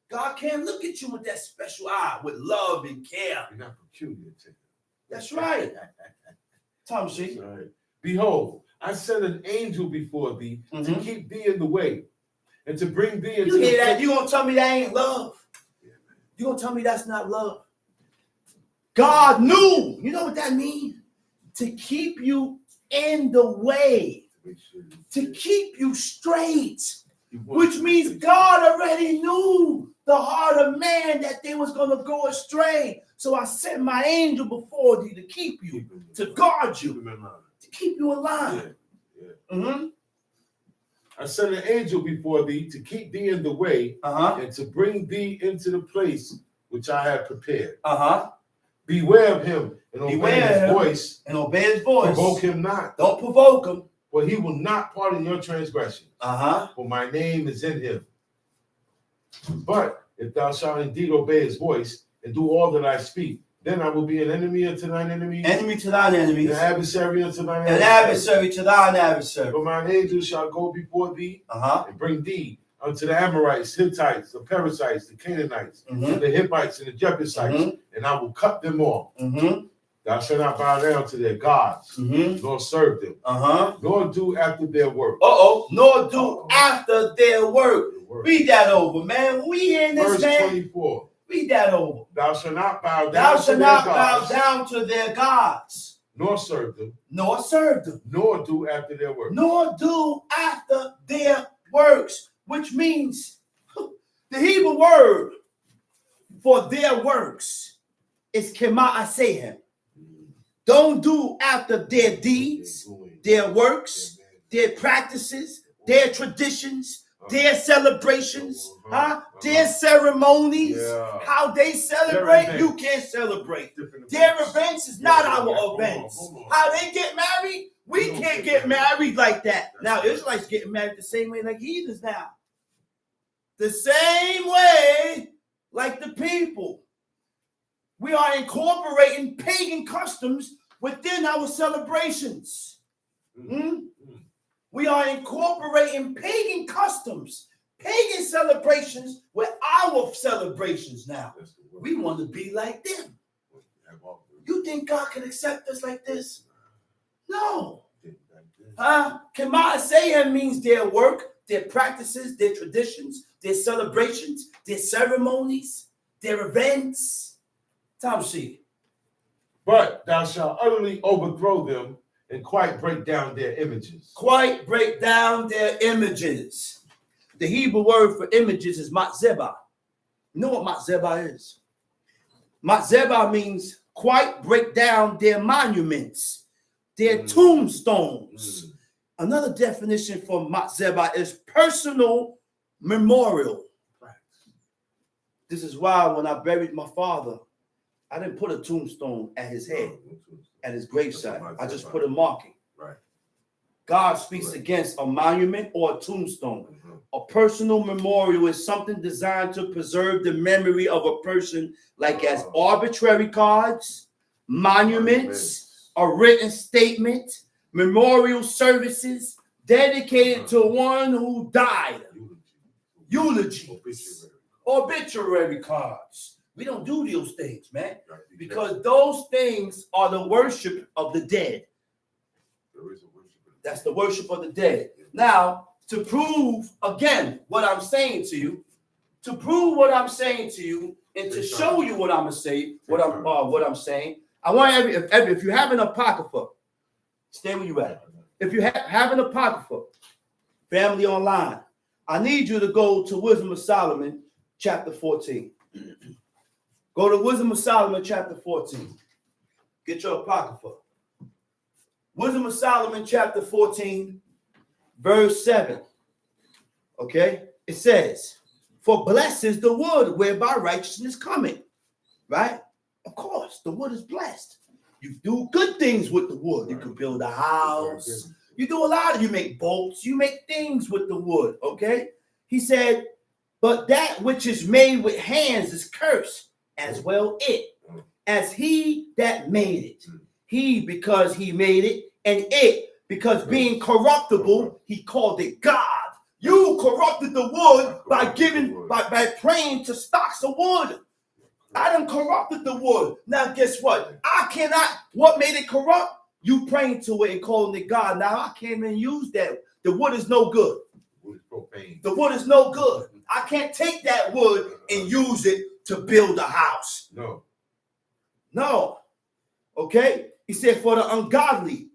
A: God can't look at you with that special eye, with love and care.
B: You're not peculiar to him.
A: That's right. Tom C.
B: Right. Behold, I sent an angel before thee to keep thee in the way and to bring thee into.
A: You hear that? You gonna tell me that ain't love? You gonna tell me that's not love? God knew. You know what that means? To keep you in the way, to keep you straight, which means God already knew the heart of man that they was gonna go astray. So I sent my angel before thee to keep you, to guard you, to keep you alive.
B: I sent an angel before thee to keep thee in the way and to bring thee into the place which I have prepared. Beware of him and obey his voice.
A: And obey his voice.
B: Provoke him not.
A: Don't provoke him.
B: For he will not pardon your transgression. For my name is in him. But if thou shalt indeed obey his voice and do all that I speak, then I will be an enemy unto thine enemies.
A: Enemy to thine enemies.
B: An adversary unto thine
A: enemies. An adversary to thine adversary.
B: For mine angel shall go before thee and bring thee unto the Amorites, Hittites, the Perizzites, the Canaanites, the Hittites, and the Jebusites, and I will cut them off. Thou shalt not bow down to their gods, nor serve them, nor do after their work.
A: Nor do after their work. Read that over, man. We hearing this,
B: Verse
A: man.
B: 24.
A: Read that over.
B: Thou shalt not bow down
A: Thou shalt not bow
B: gods,
A: down to their gods,
B: nor serve them,
A: nor serve them,
B: nor do after their work.
A: Nor do after their works, which means the Hebrew word for their works is kema'asehem. Don't do after their deeds, their works, their practices, their traditions, their celebrations, their ceremonies, how they celebrate, you can't celebrate. Their events is not our events. How they get married, we can't get married like that. Now, Israelites getting married the same way like heathens now. The same way like the people. We are incorporating pagan customs within our celebrations. We are incorporating pagan customs, pagan celebrations with our celebrations now. We want to be like them. You think God can accept us like this? No. Kemasayim means their work, their practices, their traditions, their celebrations, their ceremonies, their events. Tamshi.
B: But thou shalt utterly overthrow them and quite break down their images.
A: Quite break down their images. The Hebrew word for images is matzeba. You know what matzeba is? Matzeba means quite break down their monuments, their tombstones. Another definition for matzeba is personal memorial. This is why when I buried my father, I didn't put a tombstone at his head, at his gravesite. I just put a marking.
B: Right.
A: God speaks against a monument or a tombstone. A personal memorial is something designed to preserve the memory of a person, like as arbitrary cards, monuments, a written statement, memorial services dedicated to one who died. Eulogies. Obituary cards. We don't do those things, man, because those things are the worship of the dead. That's the worship of the dead. Now, to prove again what I'm saying to you, and to show you what I'm saying, what I'm saying, I want if you have an apocrypha, stay where you at. If you have an apocrypha, family online, I need you to go to Wisdom of Solomon, chapter 14. Go to Wisdom of Solomon, chapter 14. Get your apocrypha. Wisdom of Solomon, chapter 14, verse 7. Okay? It says, for blessed is the wood whereby righteousness cometh. Right? Of course, the wood is blessed. You do good things with the wood. You can build a house. You do a lot. You make bolts. You make things with the wood. Okay? He said, but that which is made with hands is cursed, as well it, as he that made it. He, because he made it, and it, because being corruptible, he called it God. You corrupted the wood by praying to stocks of wood. I done corrupted the wood. Now guess what? What made it corrupt? You praying to it and calling it God. Now I can't even use that. The wood is no good. The wood is no good. I can't take that wood and use it to build a house. No. Okay? He said, for the ungodly,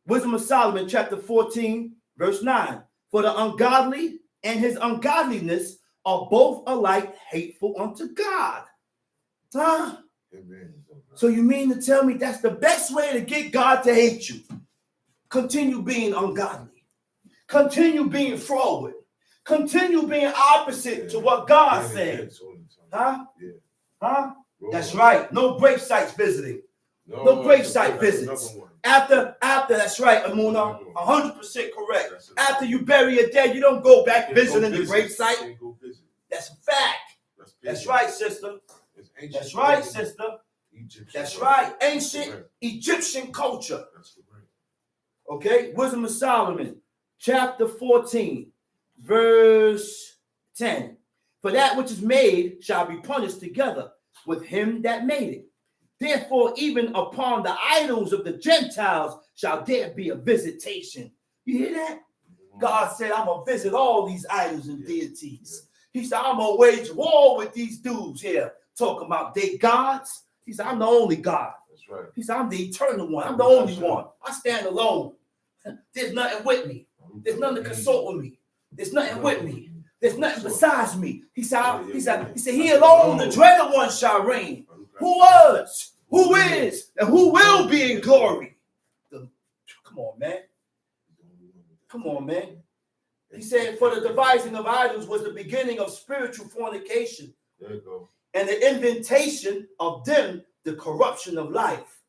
A: Wisdom of Solomon, chapter 14, verse 9. For the ungodly and his ungodliness are both alike hateful unto God. Huh? Amen. So you mean to tell me that's the best way to get God to hate you? Continue being ungodly. Continue being forward. Continue being opposite to what God said. Huh? Huh? That's right. No grave sites visiting. No grave site visits. After, that's right, Amuna, 100% correct. After you bury a dead, you don't go back visiting the grave site. That's a fact. That's right, sister. That's right, sister. That's right. Ancient Egyptian culture. Okay, Wisdom of Solomon, chapter 14, verse 10. For that which is made shall be punished together with him that made it. Therefore, even upon the idols of the Gentiles shall there be a visitation. You hear that? God said, I'm going to visit all these idols and deities. He said, I'm going to wage war with these dudes here talking about they gods. He said, I'm the only God. That's right. He said, I'm the eternal one. I'm the only one. I stand alone. There's nothing with me. There's nothing to consult with me. There's nothing with me. There's nothing besides me. He said, he alone, the dreader one shall reign. Who was, who is, and who will be in glory. Come on, man. Come on, man. He said, for the devising of idols was the beginning of spiritual fornication. There you go. And the inventation of them, the corruption of life.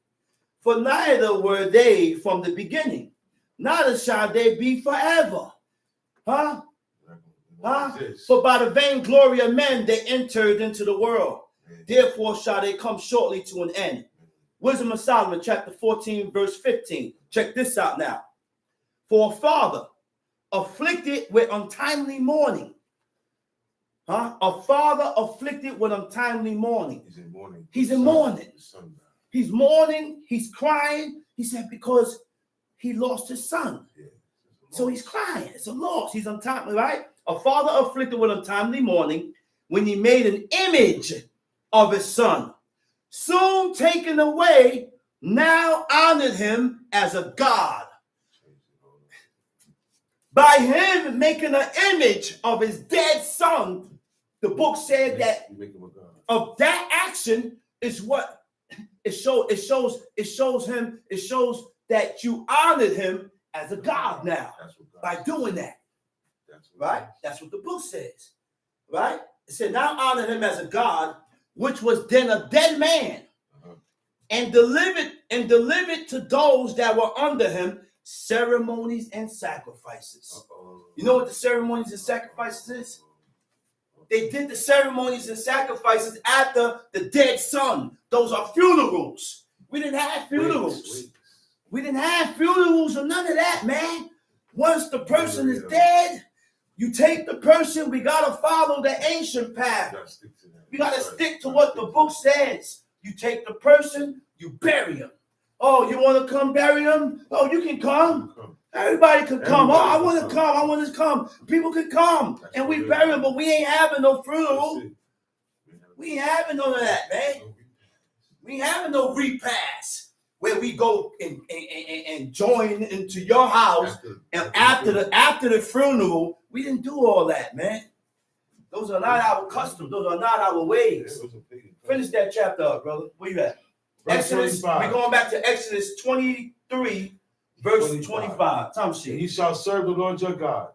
A: For neither were they from the beginning, neither shall they be forever. Huh? Huh? For by the vainglory of men they entered into the world. Therefore shall they come shortly to an end. Wisdom of Solomon, chapter 14, verse 15. Check this out now. For a father afflicted with untimely mourning. Huh? A father afflicted with untimely mourning. He's in mourning. He's in mourning. He's mourning. He's crying. He said, because he lost his son.
B: Yeah.
A: So he's crying. It's a loss. He's untimely, right? A father afflicted with untimely mourning when he made an image of his son. Soon taken away, now honored him as a god. By him making an image of his dead son, the book said that of that action is what it shows that you honored him as a god now by doing that. Right? That's what the book says. Right? It said, now honor him as a god, which was then a dead man, and delivered to those that were under him ceremonies and sacrifices. You know what the ceremonies and sacrifices is? They did the ceremonies and sacrifices after the dead son. Those are funerals. We didn't have funerals. We didn't have funerals or none of that, man. Once the person is dead, you take the person. We got to follow the ancient path. We got to stick to what the book says. You take the person, you bury him. Oh, you want to come bury him? Oh, you can come. Everybody can come. Oh, I want to come. I want to come. People can come. And we bury him, but we ain't having no funeral. We ain't having none of that, man. We ain't having no repast where we go and join into your house. And after the funeral, we didn't do all that, man. Those are not our customs. Those are not our ways. Finish that chapter up, brother. Where you at? Exodus. We're going back to Exodus 23, verse 25. Tom shit.
B: He shall serve the Lord your God,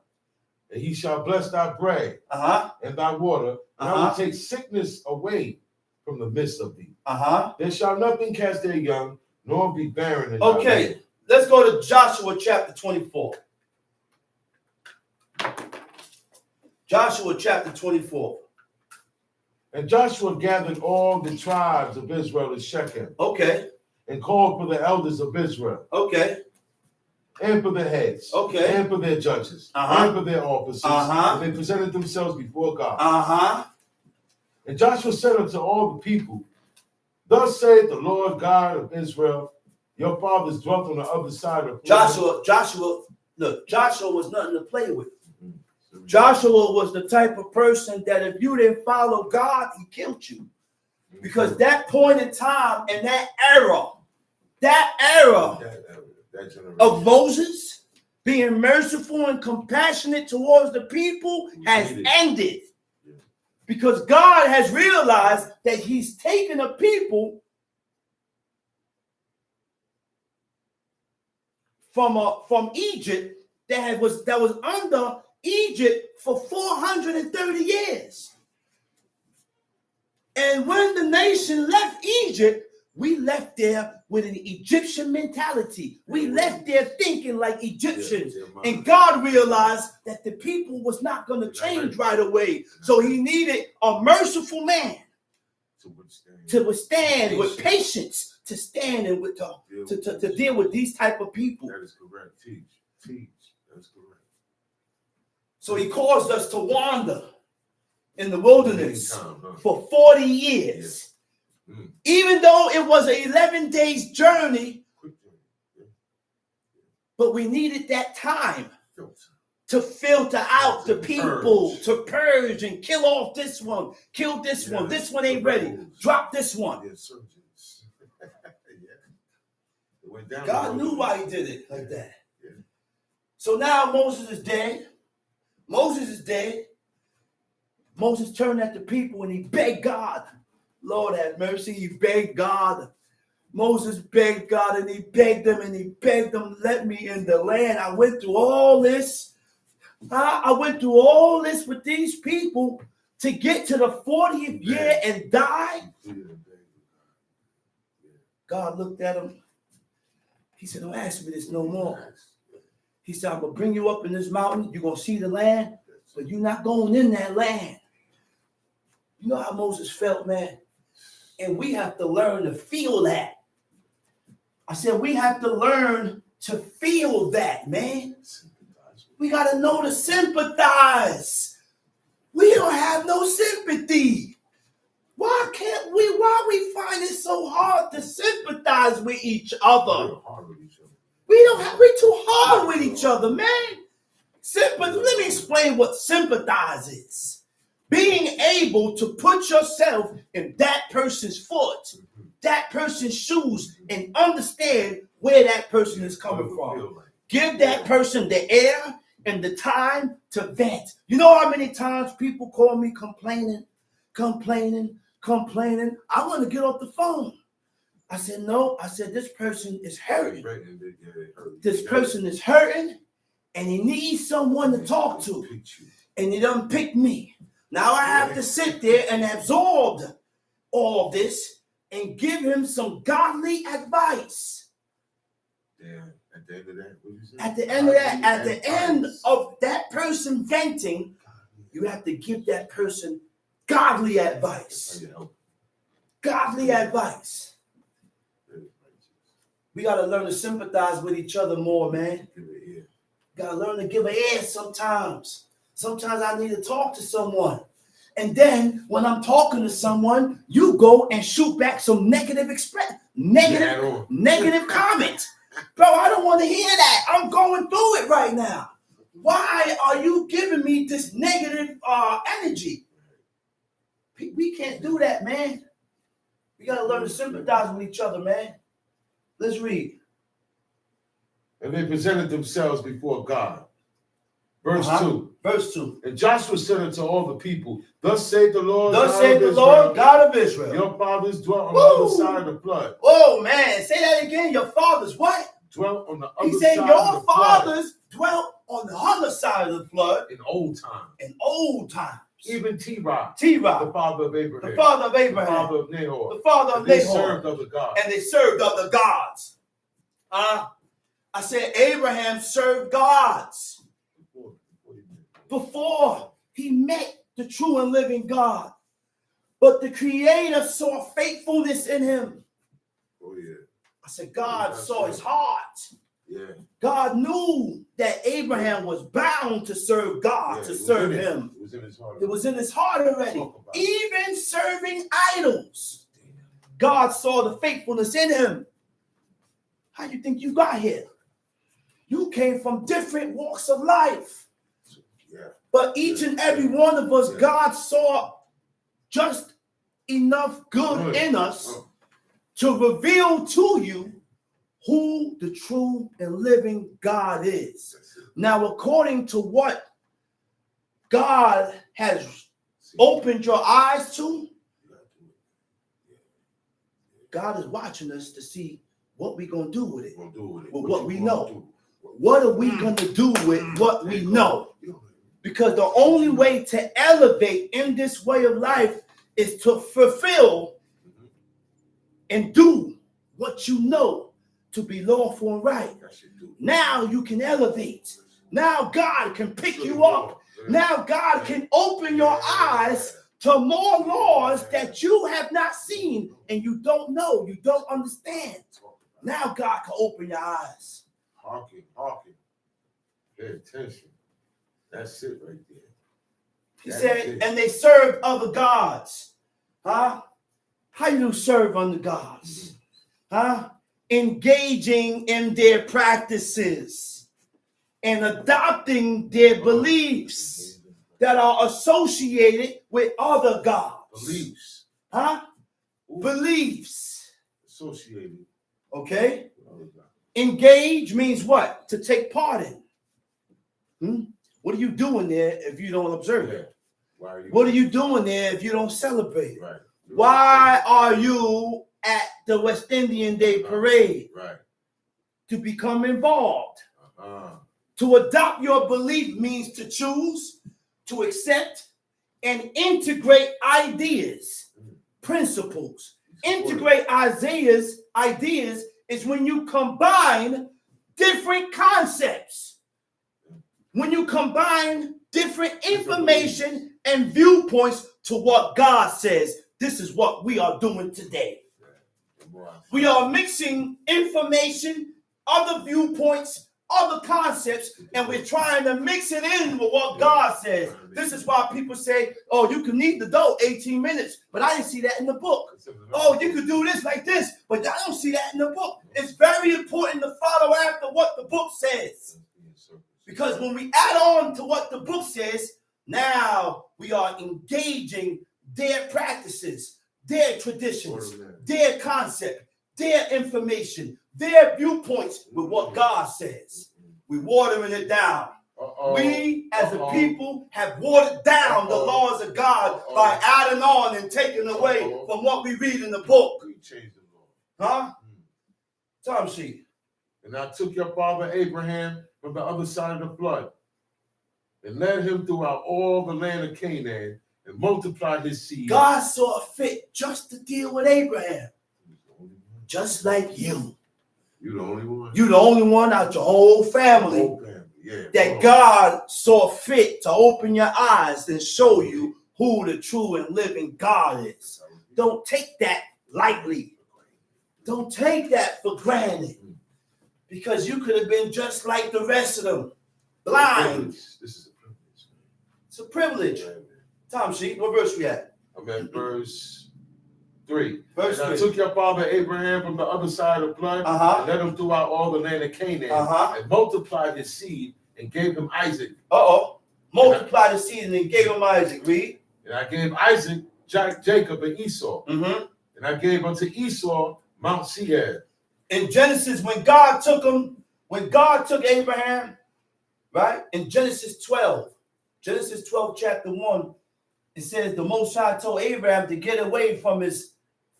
B: and he shall bless thy bread and thy water, and I will take sickness away from the midst of thee. There shall nothing cast their young, nor be barren in thy land.
A: Let's go to Joshua chapter 24. Joshua chapter 24.
B: And Joshua gathered all the tribes of Israel at Shechem.
A: Okay.
B: And called for the elders of Israel.
A: Okay.
B: And for the heads.
A: Okay.
B: And for their judges. And for their officers. And they presented themselves before God. And Joshua said unto all the people, thus saith the Lord God of Israel, your fathers dwelt on the other side of
A: Joshua was nothing to play with. Joshua was the type of person that if you didn't follow God, he killed you. Because that point in time and that era of Moses being merciful and compassionate towards the people has ended. Because God has realized that he's taken a people from Egypt that was under Egypt for 430 years. And when the nation left Egypt, we left there with an Egyptian mentality. We left there thinking like Egyptians. And God realized that the people was not going to change right away. So he needed a merciful man to withstand with patience, to stand and to deal with these type of people.
B: That is correct. Teach. That is correct.
A: So he caused us to wander in the wilderness for 40 years. Even though it was an 11 days journey, but we needed that time to filter out the people, to purge and kill off this one, kill this one. This one ain't ready. Drop this one. God knew why he did it like that. So now Moses is dead. Moses turned at the people and he begged God. Lord have mercy. He begged God. Moses begged God and he begged them, let me in the land. I went through all this. With these people to get to the 40th year and die. God looked at him. He said, don't ask me this no more. He said, I'm going to bring you up in this mountain. You're going to see the land, but you're not going in that land. You know how Moses felt, man? And we have to learn to feel that. I said, we have to learn to feel that, man. We got to know to sympathize. We don't have no sympathy. Why we find it so hard to sympathize with each other? We too hard with each other, man. Let me explain what sympathize is. Being able to put yourself in that person's foot, that person's shoes, and understand where that person is coming from. Give that person the air and the time to vent. You know how many times people call me complaining? I want to get off the phone. I said, no. I said, this person is hurting. This person is hurting, and he needs someone to talk to. And he doesn't pick me. Now I have to sit there and absorb all this and give him some godly advice.
B: Yeah. At the end of that, what you say?
A: At the end of that, at the end of that person venting, you have to give that person godly advice. Godly advice. We got to learn to sympathize with each other more, man. Got to learn to give an ear sometimes. Sometimes I need to talk to someone. And then when I'm talking to someone, you go and shoot back some negative comment. Bro, I don't want to hear that. I'm going through it right now. Why are you giving me this negative energy? We can't do that, man. We got to learn to sympathize with each other, man. Let's read.
B: And they presented themselves before God. Verse 2.
A: Verse 2.
B: And Joshua said unto all the people, Thus saith the Lord,
A: God of Israel.
B: Your fathers dwelt on the other side of the flood.
A: Oh, man. Say that again. Your fathers what?
B: Dwelt on the other
A: He said
B: side
A: your
B: of the
A: fathers dwelt on the other side of the flood.
B: In old times.
A: In old times.
B: Even Terah,
A: the
B: father of Abraham.
A: The father of Abraham.
B: The father of Nahor.
A: The father of Nahor.
B: They served other gods.
A: And they served other gods. I said Abraham served gods before he met the true and living God. But the Creator saw faithfulness in him.
B: Oh, yeah.
A: I said God saw his heart.
B: Yeah.
A: God knew that Abraham was bound to serve God, to serve him.
B: It was in his heart.
A: It was in his heart already. Even serving idols. God saw the faithfulness in him. How do you think you got here? You came from different walks of life.
B: Yeah.
A: But each and every one of us, God saw just enough good in us to reveal to you who the true and living God is. Now, according to what God has opened your eyes to, God is watching us to see what we're going to do with it. With what we know. What are we going to do with what we know? Because the only way to elevate in this way of life is to fulfill and do what you know to be lawful and right. Now you can elevate. Now God can pick you up. Now God can open your eyes to more laws that you have not seen and you don't know, you don't understand. Now God can open your eyes.
B: Hearken. Pay attention. That's it right there.
A: He said, and they served other gods. How you do serve other gods? Engaging in their practices and adopting their beliefs that are associated with other gods. Beliefs.
B: Associated.
A: Okay. Engage means what? To take part in. What are you doing there if you don't observe it? What are you doing there if you don't celebrate?
B: Right.
A: Why are you at the West Indian Day Parade?
B: Right.
A: To become involved. To adopt your belief means to choose, to accept, and integrate ideas, principles. Integrate ideas is when you combine different concepts. When you combine different information and viewpoints to what God says. This is what we are doing today. We are mixing information, other viewpoints, other concepts, and we're trying to mix it in with what God says. This is why people say, oh, you can knead the dough 18 minutes, but I didn't see that in the book. Oh, you could do this like this, but I don't see that in the book. It's very important to follow after what the book says. Because when we add on to what the book says, now we are engaging their practices, their traditions, their concept, their information, their viewpoints with what God says. We're watering it down. We as a people have watered down the laws of God by adding on and taking away from what we read in the book.
B: We changed the law.
A: Huh? Time sheet.
B: And I took your father Abraham from the other side of the flood and led him throughout all the land of Canaan and multiplied his seed.
A: God saw fit just to deal with Abraham. Just like you.
B: You're the only one.
A: You're the only one out your whole family.
B: Yeah,
A: that God saw fit to open your eyes and show you who the true and living God is. Don't take that lightly. Don't take that for granted. Because you could have been just like the rest of them. Blind.
B: This is a privilege.
A: It's a privilege. Tom Sheep, what verse we at?
B: I'm at verse 3.
A: Verse
B: and
A: 3.
B: I took your father Abraham from the other side of the flood and led him throughout all the land of Canaan and multiplied his seed and gave him Isaac.
A: Multiplied his seed and then gave him Isaac. Read.
B: And I gave Isaac, Jacob, and Esau. And I gave unto Esau Mount Seir.
A: In Genesis, when God took Abraham, right? In Genesis 12, chapter 1, it says the Most High told Abraham to get away from his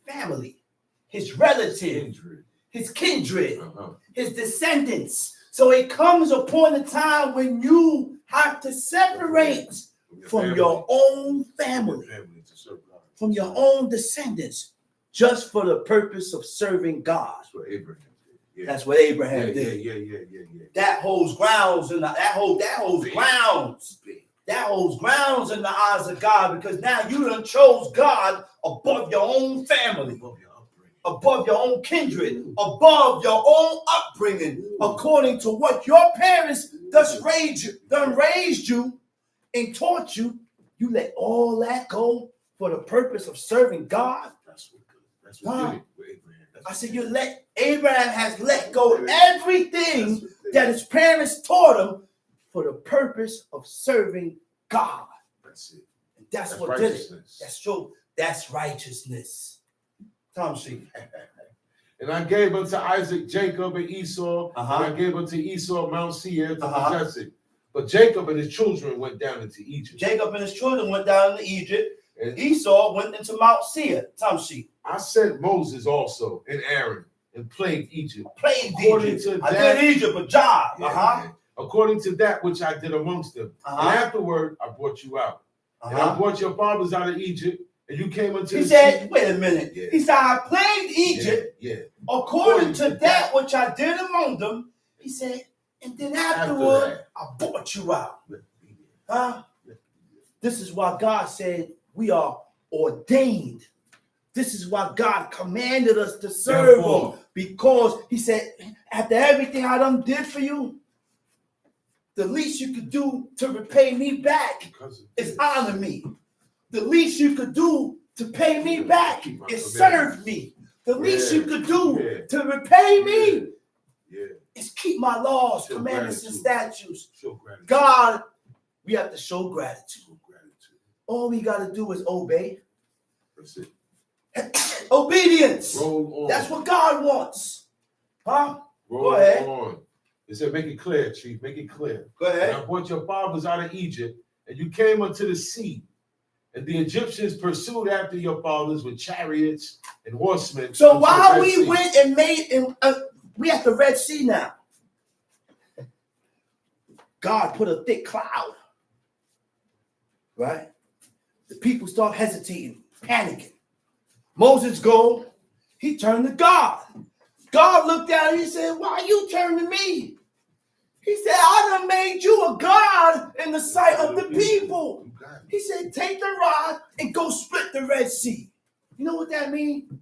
A: family, his relatives, his kindred, his descendants. So it comes upon a time when you have to separate from your own family, from your own descendants, just for the purpose of serving God.
B: That's what Abraham did.
A: That's what Abraham did.
B: Yeah.
A: That holds grounds in that holds grounds. That holds grounds in the eyes of God, because now you done chose God above your own family, above your own kindred, above your own upbringing, according to what your parents done raised you and taught you. You let all that go for the purpose of serving God. That's what did it with Abraham. I said Abraham has let go everything that his parents taught him for the purpose of serving God.
B: That's it.
A: And that's what did it. That's true. That's righteousness. Tom Sheep.
B: And I gave unto Isaac, Jacob, and Esau. And I gave unto Esau Mount Seir to possess it. But Jacob and his children went down into Egypt. And
A: Esau went into Mount Seir. Tom Sheep.
B: I sent Moses also and Aaron and plagued Egypt.
A: According
B: to that which I did amongst them. And afterward, I brought you out. And I brought your fathers out of Egypt, and you came unto
A: the sea. Wait a minute. Yeah. He said, I plagued Egypt according to that which I did among them. He said, and then afterward, I brought you out. This is why God said we are ordained. This is why God commanded us to serve him. Because he said, after everything I done did for you, the least you could do to repay me back is honor me. The least you could do to pay me back is serve me. The least you could do to repay me is keep my laws, commandments, and statutes. God, we have to show gratitude. All we got to do is obey.
B: That's it.
A: Obedience.
B: Roll on.
A: That's what God wants. Huh?
B: Go ahead. On. It said, make it clear, Chief. Make it clear.
A: Go ahead.
B: And I brought your fathers out of Egypt, and you came unto the sea. And the Egyptians pursued after your fathers with chariots and horsemen.
A: So while we went and we at the Red Sea now. God put a thick cloud. Right? The people start hesitating, panicking. Moses go, he turned to God. God looked at him, he said, why you turn to me? He said, I done made you a God in the sight of the people. He said, take the rod and go split the Red Sea. You know what that means?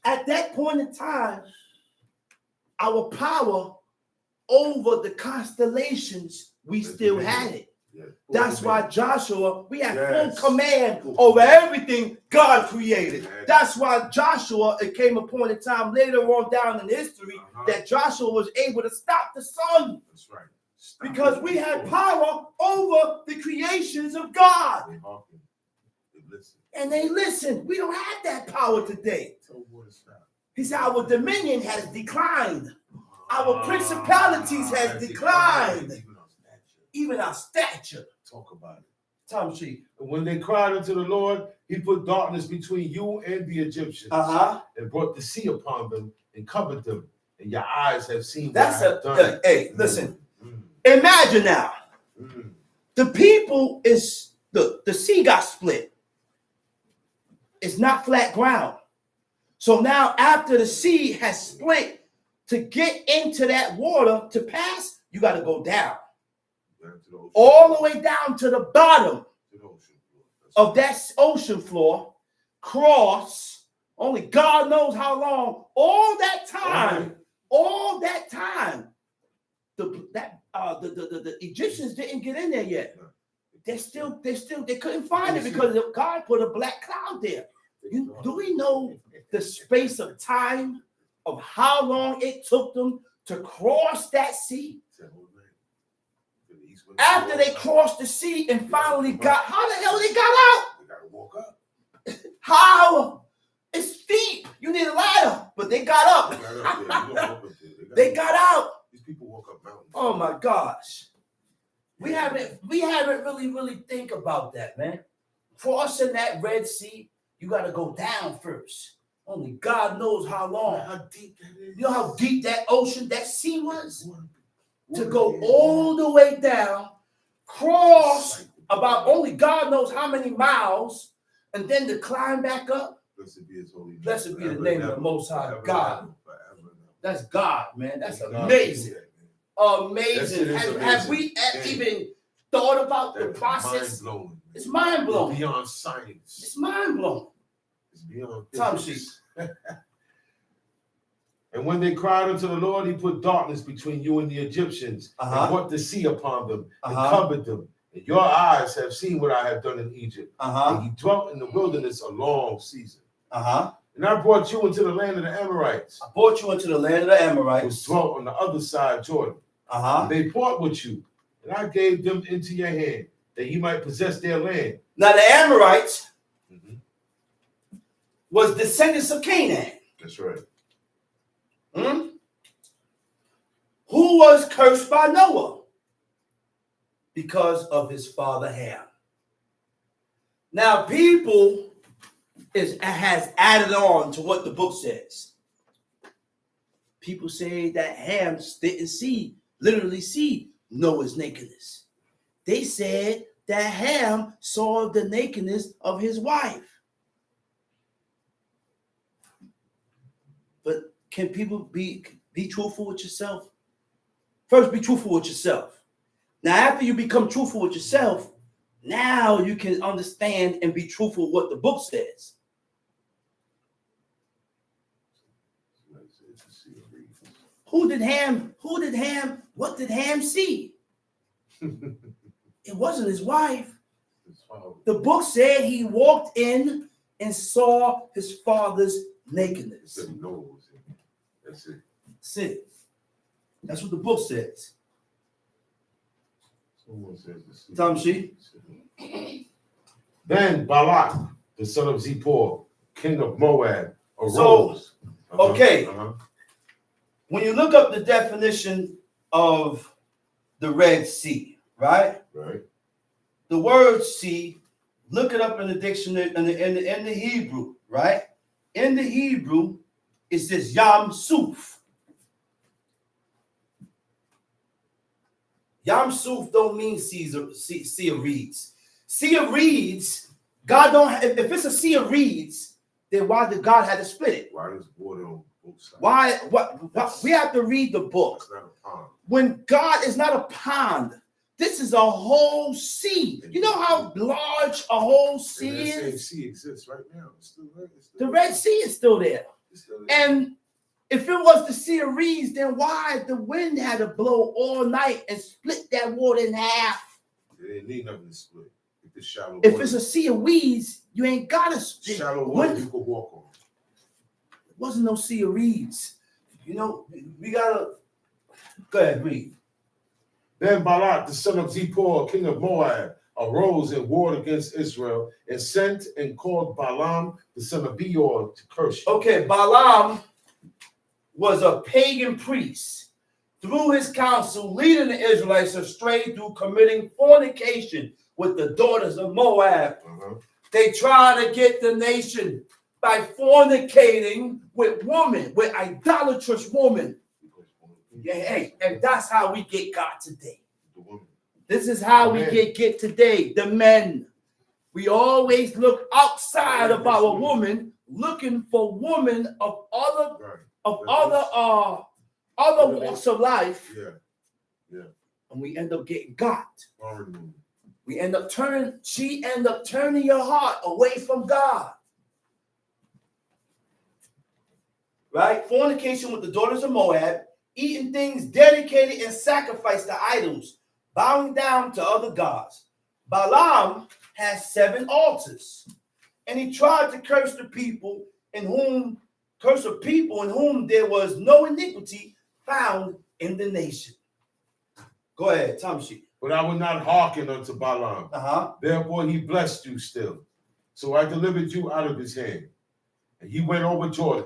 A: At that point in time, our power over the constellations, we still had it.
B: Yeah.
A: That's why Joshua, we had
B: Yes.
A: full command over everything God created. That's why Joshua, it came upon a time later on down in history that Joshua was able to stop the sun.
B: That's right.
A: Because we had power over the creations of God. And they listened. We don't have that power today. He said our dominion has declined. Our principalities has declined. Even our stature.
B: Talk about it.
A: Tom Sheep.
B: When they cried unto the Lord, he put darkness between you and the Egyptians, and brought the sea upon them and covered them. And your eyes have seen what I have done.
A: Hey, listen. Imagine now. The people is the sea got split. It's not flat ground. So now after the sea has split, to get into that water to pass, you got to go down. All the way down to the bottom of that ocean floor, cross, only God knows how long, all that time, the Egyptians didn't get in there yet. They couldn't find it because God put a black cloud there. Do we know the space of time of how long it took them to cross that sea? After they crossed the sea and finally got, how the hell they got out?
B: They gotta walk up.
A: How? It's steep. You need a ladder, but they got up. They got out.
B: These people walk up mountains.
A: Oh my gosh. We haven't really think about that, man. Crossing that Red Sea, you got to go down first. Only God knows how long.
B: How deep that is.
A: You know how deep that ocean, that sea was? To go all the way down, cross about only God knows how many miles, and then to climb back up.
B: Blessed be his holy name.
A: Blessed be the name of the Most High God. That's God, man. That's amazing. Amazing. Have we even thought about the process?
B: Mind-blowing.
A: It's mind-blowing.
B: It's beyond science.
A: It's mind-blowing.
B: It's beyond
A: Tom Sheep.
B: And when they cried unto the Lord, he put darkness between you and the Egyptians, and brought the sea upon them, and covered them. And your eyes have seen what I have done in Egypt. And he dwelt in the wilderness a long season. And I brought you into the land of the Amorites.
A: I brought you into the land of the Amorites.
B: Who dwelt on the other side of Jordan. And they fought with you, and I gave them into your hand, that you might possess their land.
A: Now the Amorites was descendants of Canaan.
B: That's right.
A: Who was cursed by Noah? Because of his father Ham. Now people has added on to what the book says. People say that Ham didn't literally see Noah's nakedness. They said that Ham saw the nakedness of his wife. But can people be truthful with yourself? First, be truthful with yourself. Now, after you become truthful with yourself, now you can understand and be truthful with what the book says. What did Ham see? It wasn't his wife. The book said he walked in and saw his father's nakedness.
B: That's it.
A: That's it. That's what the book says. Tom Sheep.
B: Then Balak, the son of Zippor, king of Moab, arose.
A: Okay. When you look up the definition of the Red Sea, right?
B: Right.
A: The word sea, look it up in the dictionary in the Hebrew, right? In the Hebrew, it says Yam Suf. Yam Suf don't mean sea of reeds. Sea of reeds, God don't. If it's a sea of reeds, then why did God have to split it?
B: Why does water on both sides?
A: Why? What? We have to read the book.
B: It's not a pond.
A: When God is not a pond, this is a whole sea. You know how large a whole sea is?
B: The sea exists right now. It's still there.
A: The Red Sea is still there.
B: It's still there.
A: And If it was the Sea of Reeds, then why the wind had to blow all night and split that water in half?
B: They didn't need nothing to split. If it's shallow
A: If
B: water.
A: it's a sea of weeds, you ain't gotta split.
B: Shallow water you could walk on.
A: It wasn't no Sea of Reeds. You know, we gotta go ahead, read.
B: Then Balak, the son of Zippor, king of Moab, arose and warred against Israel, and sent and called Balaam, the son of Beor, to curse you.
A: Okay, Balaam was a pagan priest. Through his counsel, leading the Israelites astray through committing fornication with the daughters of Moab. They try to get the nation by fornicating with women, with idolatrous women. Yeah, hey, and that's how we get God today. This is how we get today. The men. We always look outside of our woman, looking for women of other walks of life.
B: Yeah.
A: And we end up getting God. We end up she end up turning your heart away from God. Right? Fornication with the daughters of Moab, eating things dedicated and sacrificed to idols, bowing down to other gods. Balaam has 7 altars, and he tried to curse people in whom there was no iniquity found in the nation. Go ahead, Tamshi.
B: But I will not hearken unto Balaam. Therefore he blessed you still. So I delivered you out of his hand. And he went over Jordan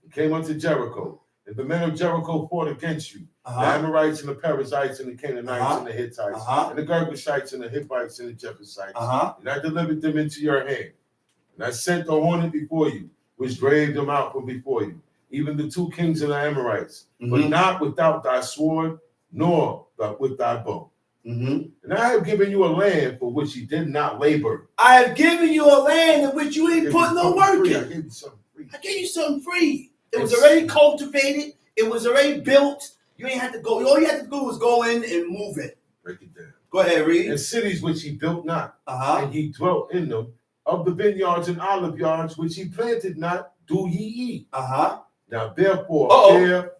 B: and came unto Jericho. And the men of Jericho fought against you. The Amorites and the Perizzites and the Canaanites and the Hittites and the Girgashites and the Hivites and the Jebusites. And I delivered them into your hand. And I sent the hornet before you, which drave them out from before you, even the 2 kings of the Amorites, but not without thy sword, nor with thy bow. And I have given you a land for which you did not labor.
A: I have given you a land in which you ain't put no work in.
B: I gave you something free.
A: I gave you something free. It was already cultivated. It was already built. You ain't had to go. All you had to do was go in and move it.
B: Break it down.
A: Go ahead, read.
B: And cities which he built not, and he dwelt in them, of the vineyards and olive yards which he planted not, do ye eat. Now therefore, fear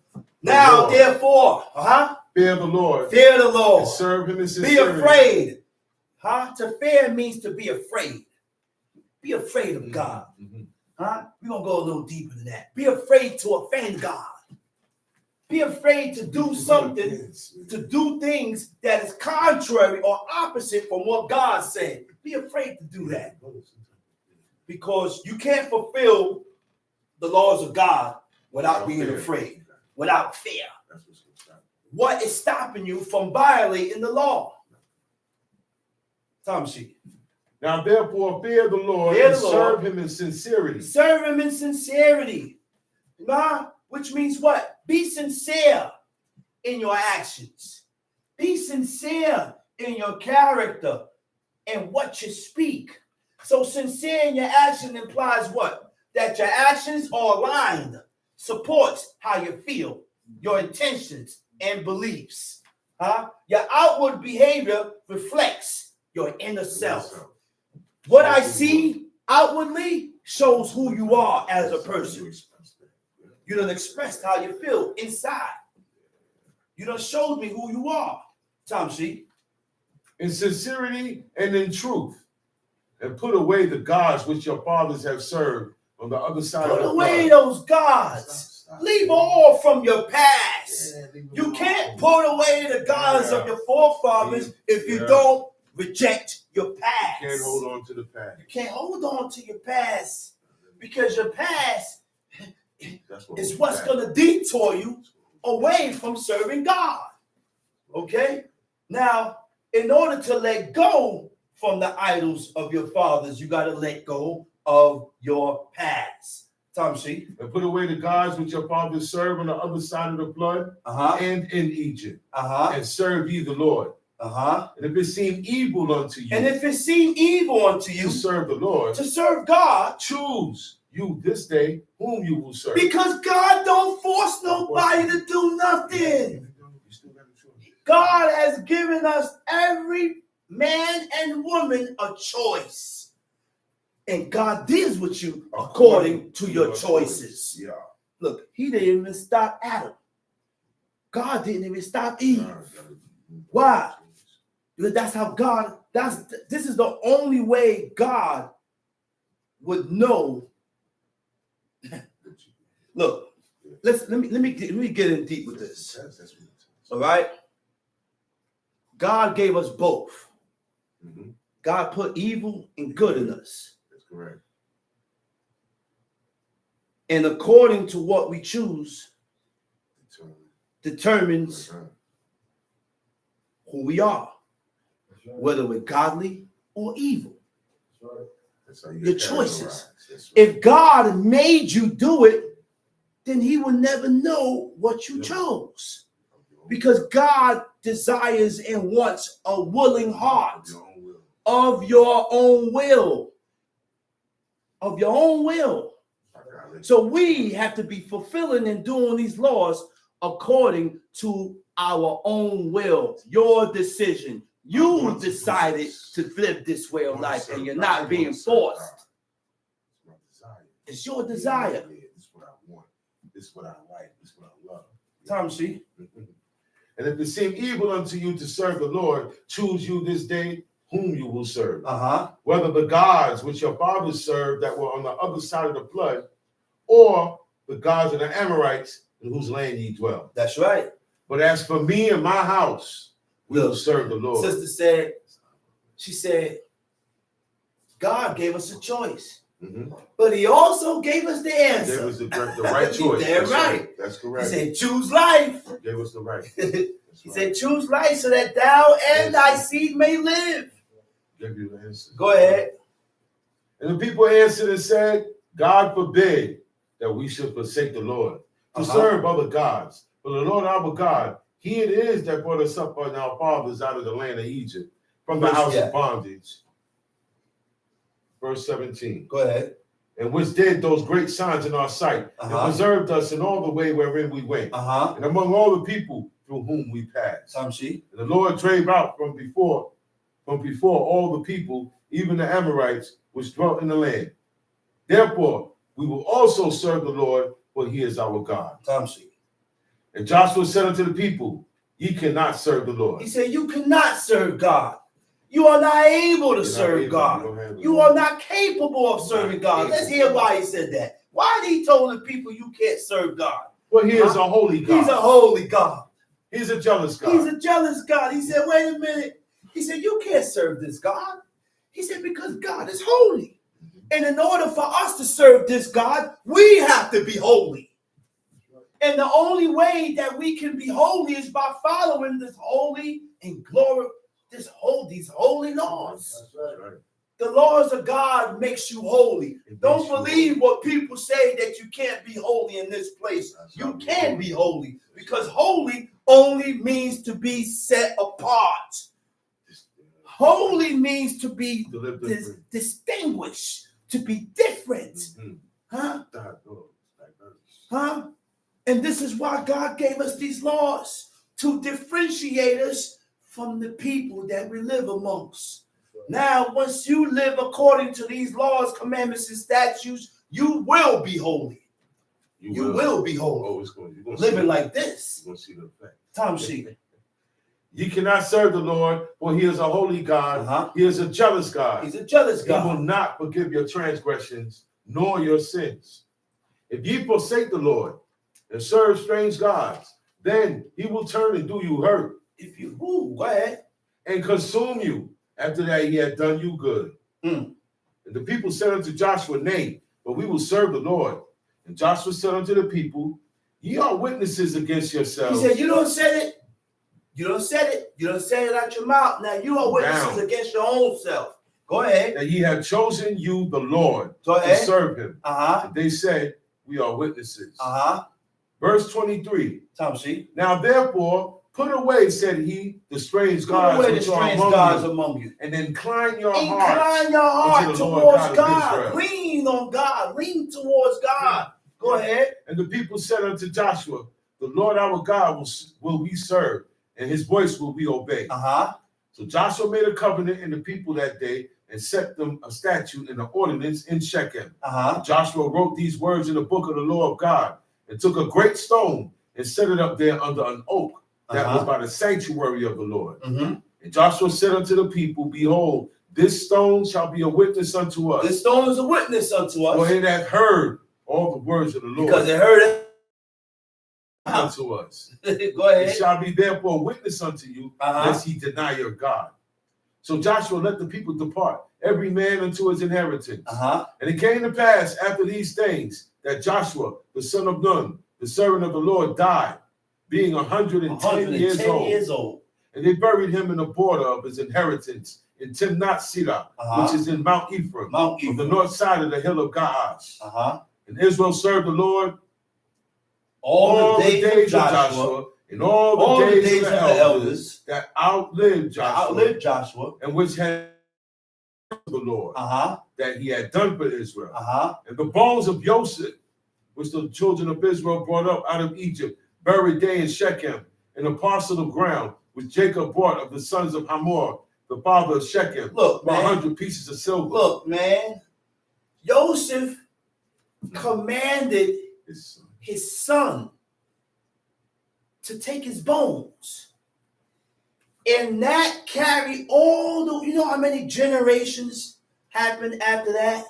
B: the Lord.
A: Fear the Lord.
B: And serve him in sincerity.
A: Be afraid. To fear means to be afraid. Be afraid of God. We're going to go a little deeper than that. Be afraid to offend God. Be afraid to do something, to do things that is contrary or opposite from what God said. Be afraid to do that. Because you can't fulfill the laws of God without being afraid, without fear. What is stopping you from violating the law? Tamshi.
B: Now therefore fear the Lord and serve him in sincerity.
A: Serve him in sincerity. Which means what? Be sincere in your actions. Be sincere in your character and what you speak. So sincere in your action implies what? That your actions are aligned, supports how you feel, your intentions and beliefs. Your outward behavior reflects your inner self. What I see outwardly shows who you are as a person. You done expressed how you feel inside. You done showed me who you are, Tamshi.
B: In sincerity and in truth, and put away the gods which your fathers have served on the other side of the
A: Put away those gods. Leave all from your past. You can't put away the gods of your forefathers if you don't reject your past.
B: You can't hold on to the past.
A: You can't hold on to your past because your past is what's going to detour you away from serving God. Okay? Now, in order to let go from the idols of your fathers, you got to let go of your past. Tamshi.
B: And put away the gods which your fathers served on the other side of the flood and in Egypt. And serve ye the Lord. And if it seem evil unto you.
A: And if it seem evil unto you.
B: To serve the Lord.
A: To serve God.
B: Choose you this day whom you will serve.
A: Because God don't force nobody to do nothing. God has given us, every man and woman, a choice. And God deals with you according to your choices. Look, he didn't even stop Adam. God didn't even stop Eve. Why? Because that's how God, this is the only way God would know. Look, let me get in deep with this. All right? God gave us both.
B: Mm-hmm.
A: God put evil and good in us.
B: That's correct.
A: And according to what we choose, determines who we are, whether we're godly or evil.
B: That's right.
A: Your choices. Right. If God made you do it, then he will never know what you chose. Because God desires and wants a willing heart of your own will. Of your own will. So we have to be fulfilling and doing these laws according to our own will, your decision. You decided to live this way of life, and you're not being forced. It's your desire.
B: It's what I want. It's what I like. It's what I love.
A: Tom, see?
B: And if it seem evil unto you to serve the Lord, choose you this day whom you will serve. Whether the gods which your fathers served that were on the other side of the flood, or the gods of the Amorites in whose land ye dwell.
A: That's right.
B: But as for me and my house, we will serve the Lord.
A: Sister said, God gave us a choice.
B: Mm-hmm.
A: But he also gave us the answer.
B: Gave us the right choice.
A: That's right.
B: That's correct.
A: He said, choose life.
B: Gave us the right.
A: He said, choose life so that thou and thy seed may live.
B: Give you the answer.
A: Go ahead.
B: And the people answered and said, God forbid that we should forsake the Lord to serve other gods. For the Lord our God, he it is that brought us up on our fathers out of the land of Egypt, from the house of bondage. Verse 17.
A: Go ahead.
B: And which did those great signs in our sight, and preserved us in all the way wherein we went, and among all the people through whom we passed. And the Lord drave out from before all the people, even the Amorites, which dwelt in the land. Therefore, we will also serve the Lord, for he is our God. And Joshua said unto the people, ye cannot serve the Lord.
A: He said, you cannot serve God. You are not able to serve God. You are not capable of serving God. Let's hear why he said that. Why did he told the people you can't serve God?
B: Well, he is a holy God.
A: He's a holy God.
B: He's a jealous God.
A: He's a jealous God. He said, wait a minute. He said, you can't serve this God. He said, because God is holy. And in order for us to serve this God, we have to be holy. And the only way that we can be holy is by following this holy and glory, these holy laws.
B: That's right.
A: The laws of God makes you holy. Don't believe what people say that you can't be holy in this place. You can be holy, because holy only means to be set apart. Holy means to be distinguished, to be different. And this is why God gave us these laws, to differentiate us from the people that we live amongst. Now, once you live according to these laws, commandments, and statutes, you will be holy. You will be holy. Living like this.
B: You're gonna see the effect.
A: Tom Sheep.
B: You cannot serve the Lord, for he is a holy God. He is a jealous God.
A: He's a jealous God.
B: He will not forgive your transgressions, nor your sins. If ye forsake the Lord and serve strange gods, then he will turn and do you hurt.
A: If you go ahead.
B: And consume you after that he had done you good. And the people said unto Joshua, nay, but we will serve the Lord. And Joshua said unto the people, ye are witnesses against yourselves.
A: He said, you don't say it. You don't say it. You don't say it out your mouth. Now you are witnesses against your own self. Go ahead.
B: That ye have chosen you the Lord to serve him. And they said, we are witnesses. Verse 23. Now therefore, put away, said he, the strange gods which are among you, and incline your heart
A: towards God. Lean on God. Lean towards God. Go ahead.
B: And the people said unto Joshua, the Lord our God will we serve, and his voice will we obey. So Joshua made a covenant in the people that day, and set them a statute and an ordinance in Shechem. Joshua wrote these words in the book of the law of God, and took a great stone and set it up there under an oak that was by the sanctuary of the Lord. And Joshua said unto the people, behold, this stone shall be a witness unto us.
A: This stone is a witness unto us.
B: For it hath heard all the words of the Lord.
A: Because it heard it
B: unto us.
A: Go ahead.
B: It shall be therefore a witness unto you, lest he deny your God. So Joshua let the people depart, every man unto his inheritance. And it came to pass after these things that Joshua, the son of Nun, the servant of the Lord, died, being 110 years old. And they buried him in the border of his inheritance in Timnath-Serah, which is in Mount Ephraim, on the north side of the hill of Gaash. And Israel served the Lord all the days of Joshua, and all the days of the elders that outlived Joshua, and which had the Lord that he had done for Israel. And the bones of Joseph, which the children of Israel brought up out of Egypt, buried they in Shechem, in a parcel of ground which Jacob bought of the sons of Hamor, the father of Shechem, for 100 pieces of silver.
A: Look, man, Joseph commanded his son to take his bones. And that carried all the, you know how many generations happened after that?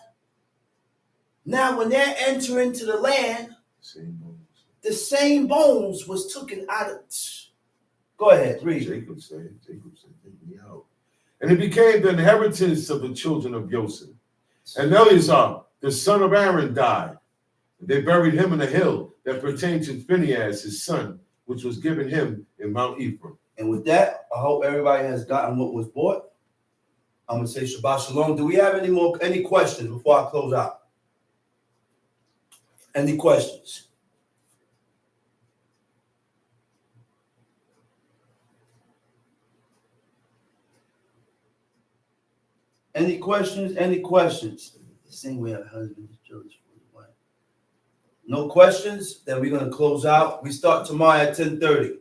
A: Now, when they're entering into the land, the same bones was taken out of. Go ahead, read.
B: Jacob said, take me out. And it became the inheritance of the children of Joseph. And Eleazar, the son of Aaron, died. And they buried him in a hill that pertained to Phinehas, his son, which was given him in Mount Ephraim.
A: And with that, I hope everybody has gotten what was bought. I'm going to say Shabbat Shalom. Do we have any questions before I close out? Any questions? Any questions? Any questions? The same way a husband is jealous for his wife. No questions? Then we're going to close out. We start tomorrow at 10:30.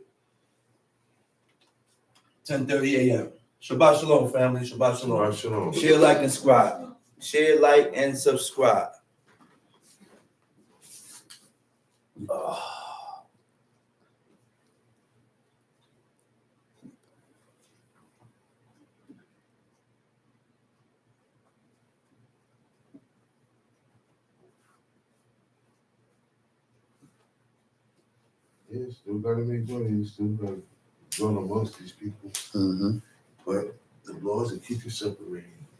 A: 10:30 a.m. Shabbat Shalom, family. Shabbat Shalom.
B: Shabbat Shalom.
A: Share, like, and subscribe. Share, like, and subscribe.
B: Yeah, still gotta make money. Still gotta join amongst these people. But the laws that keep you separated.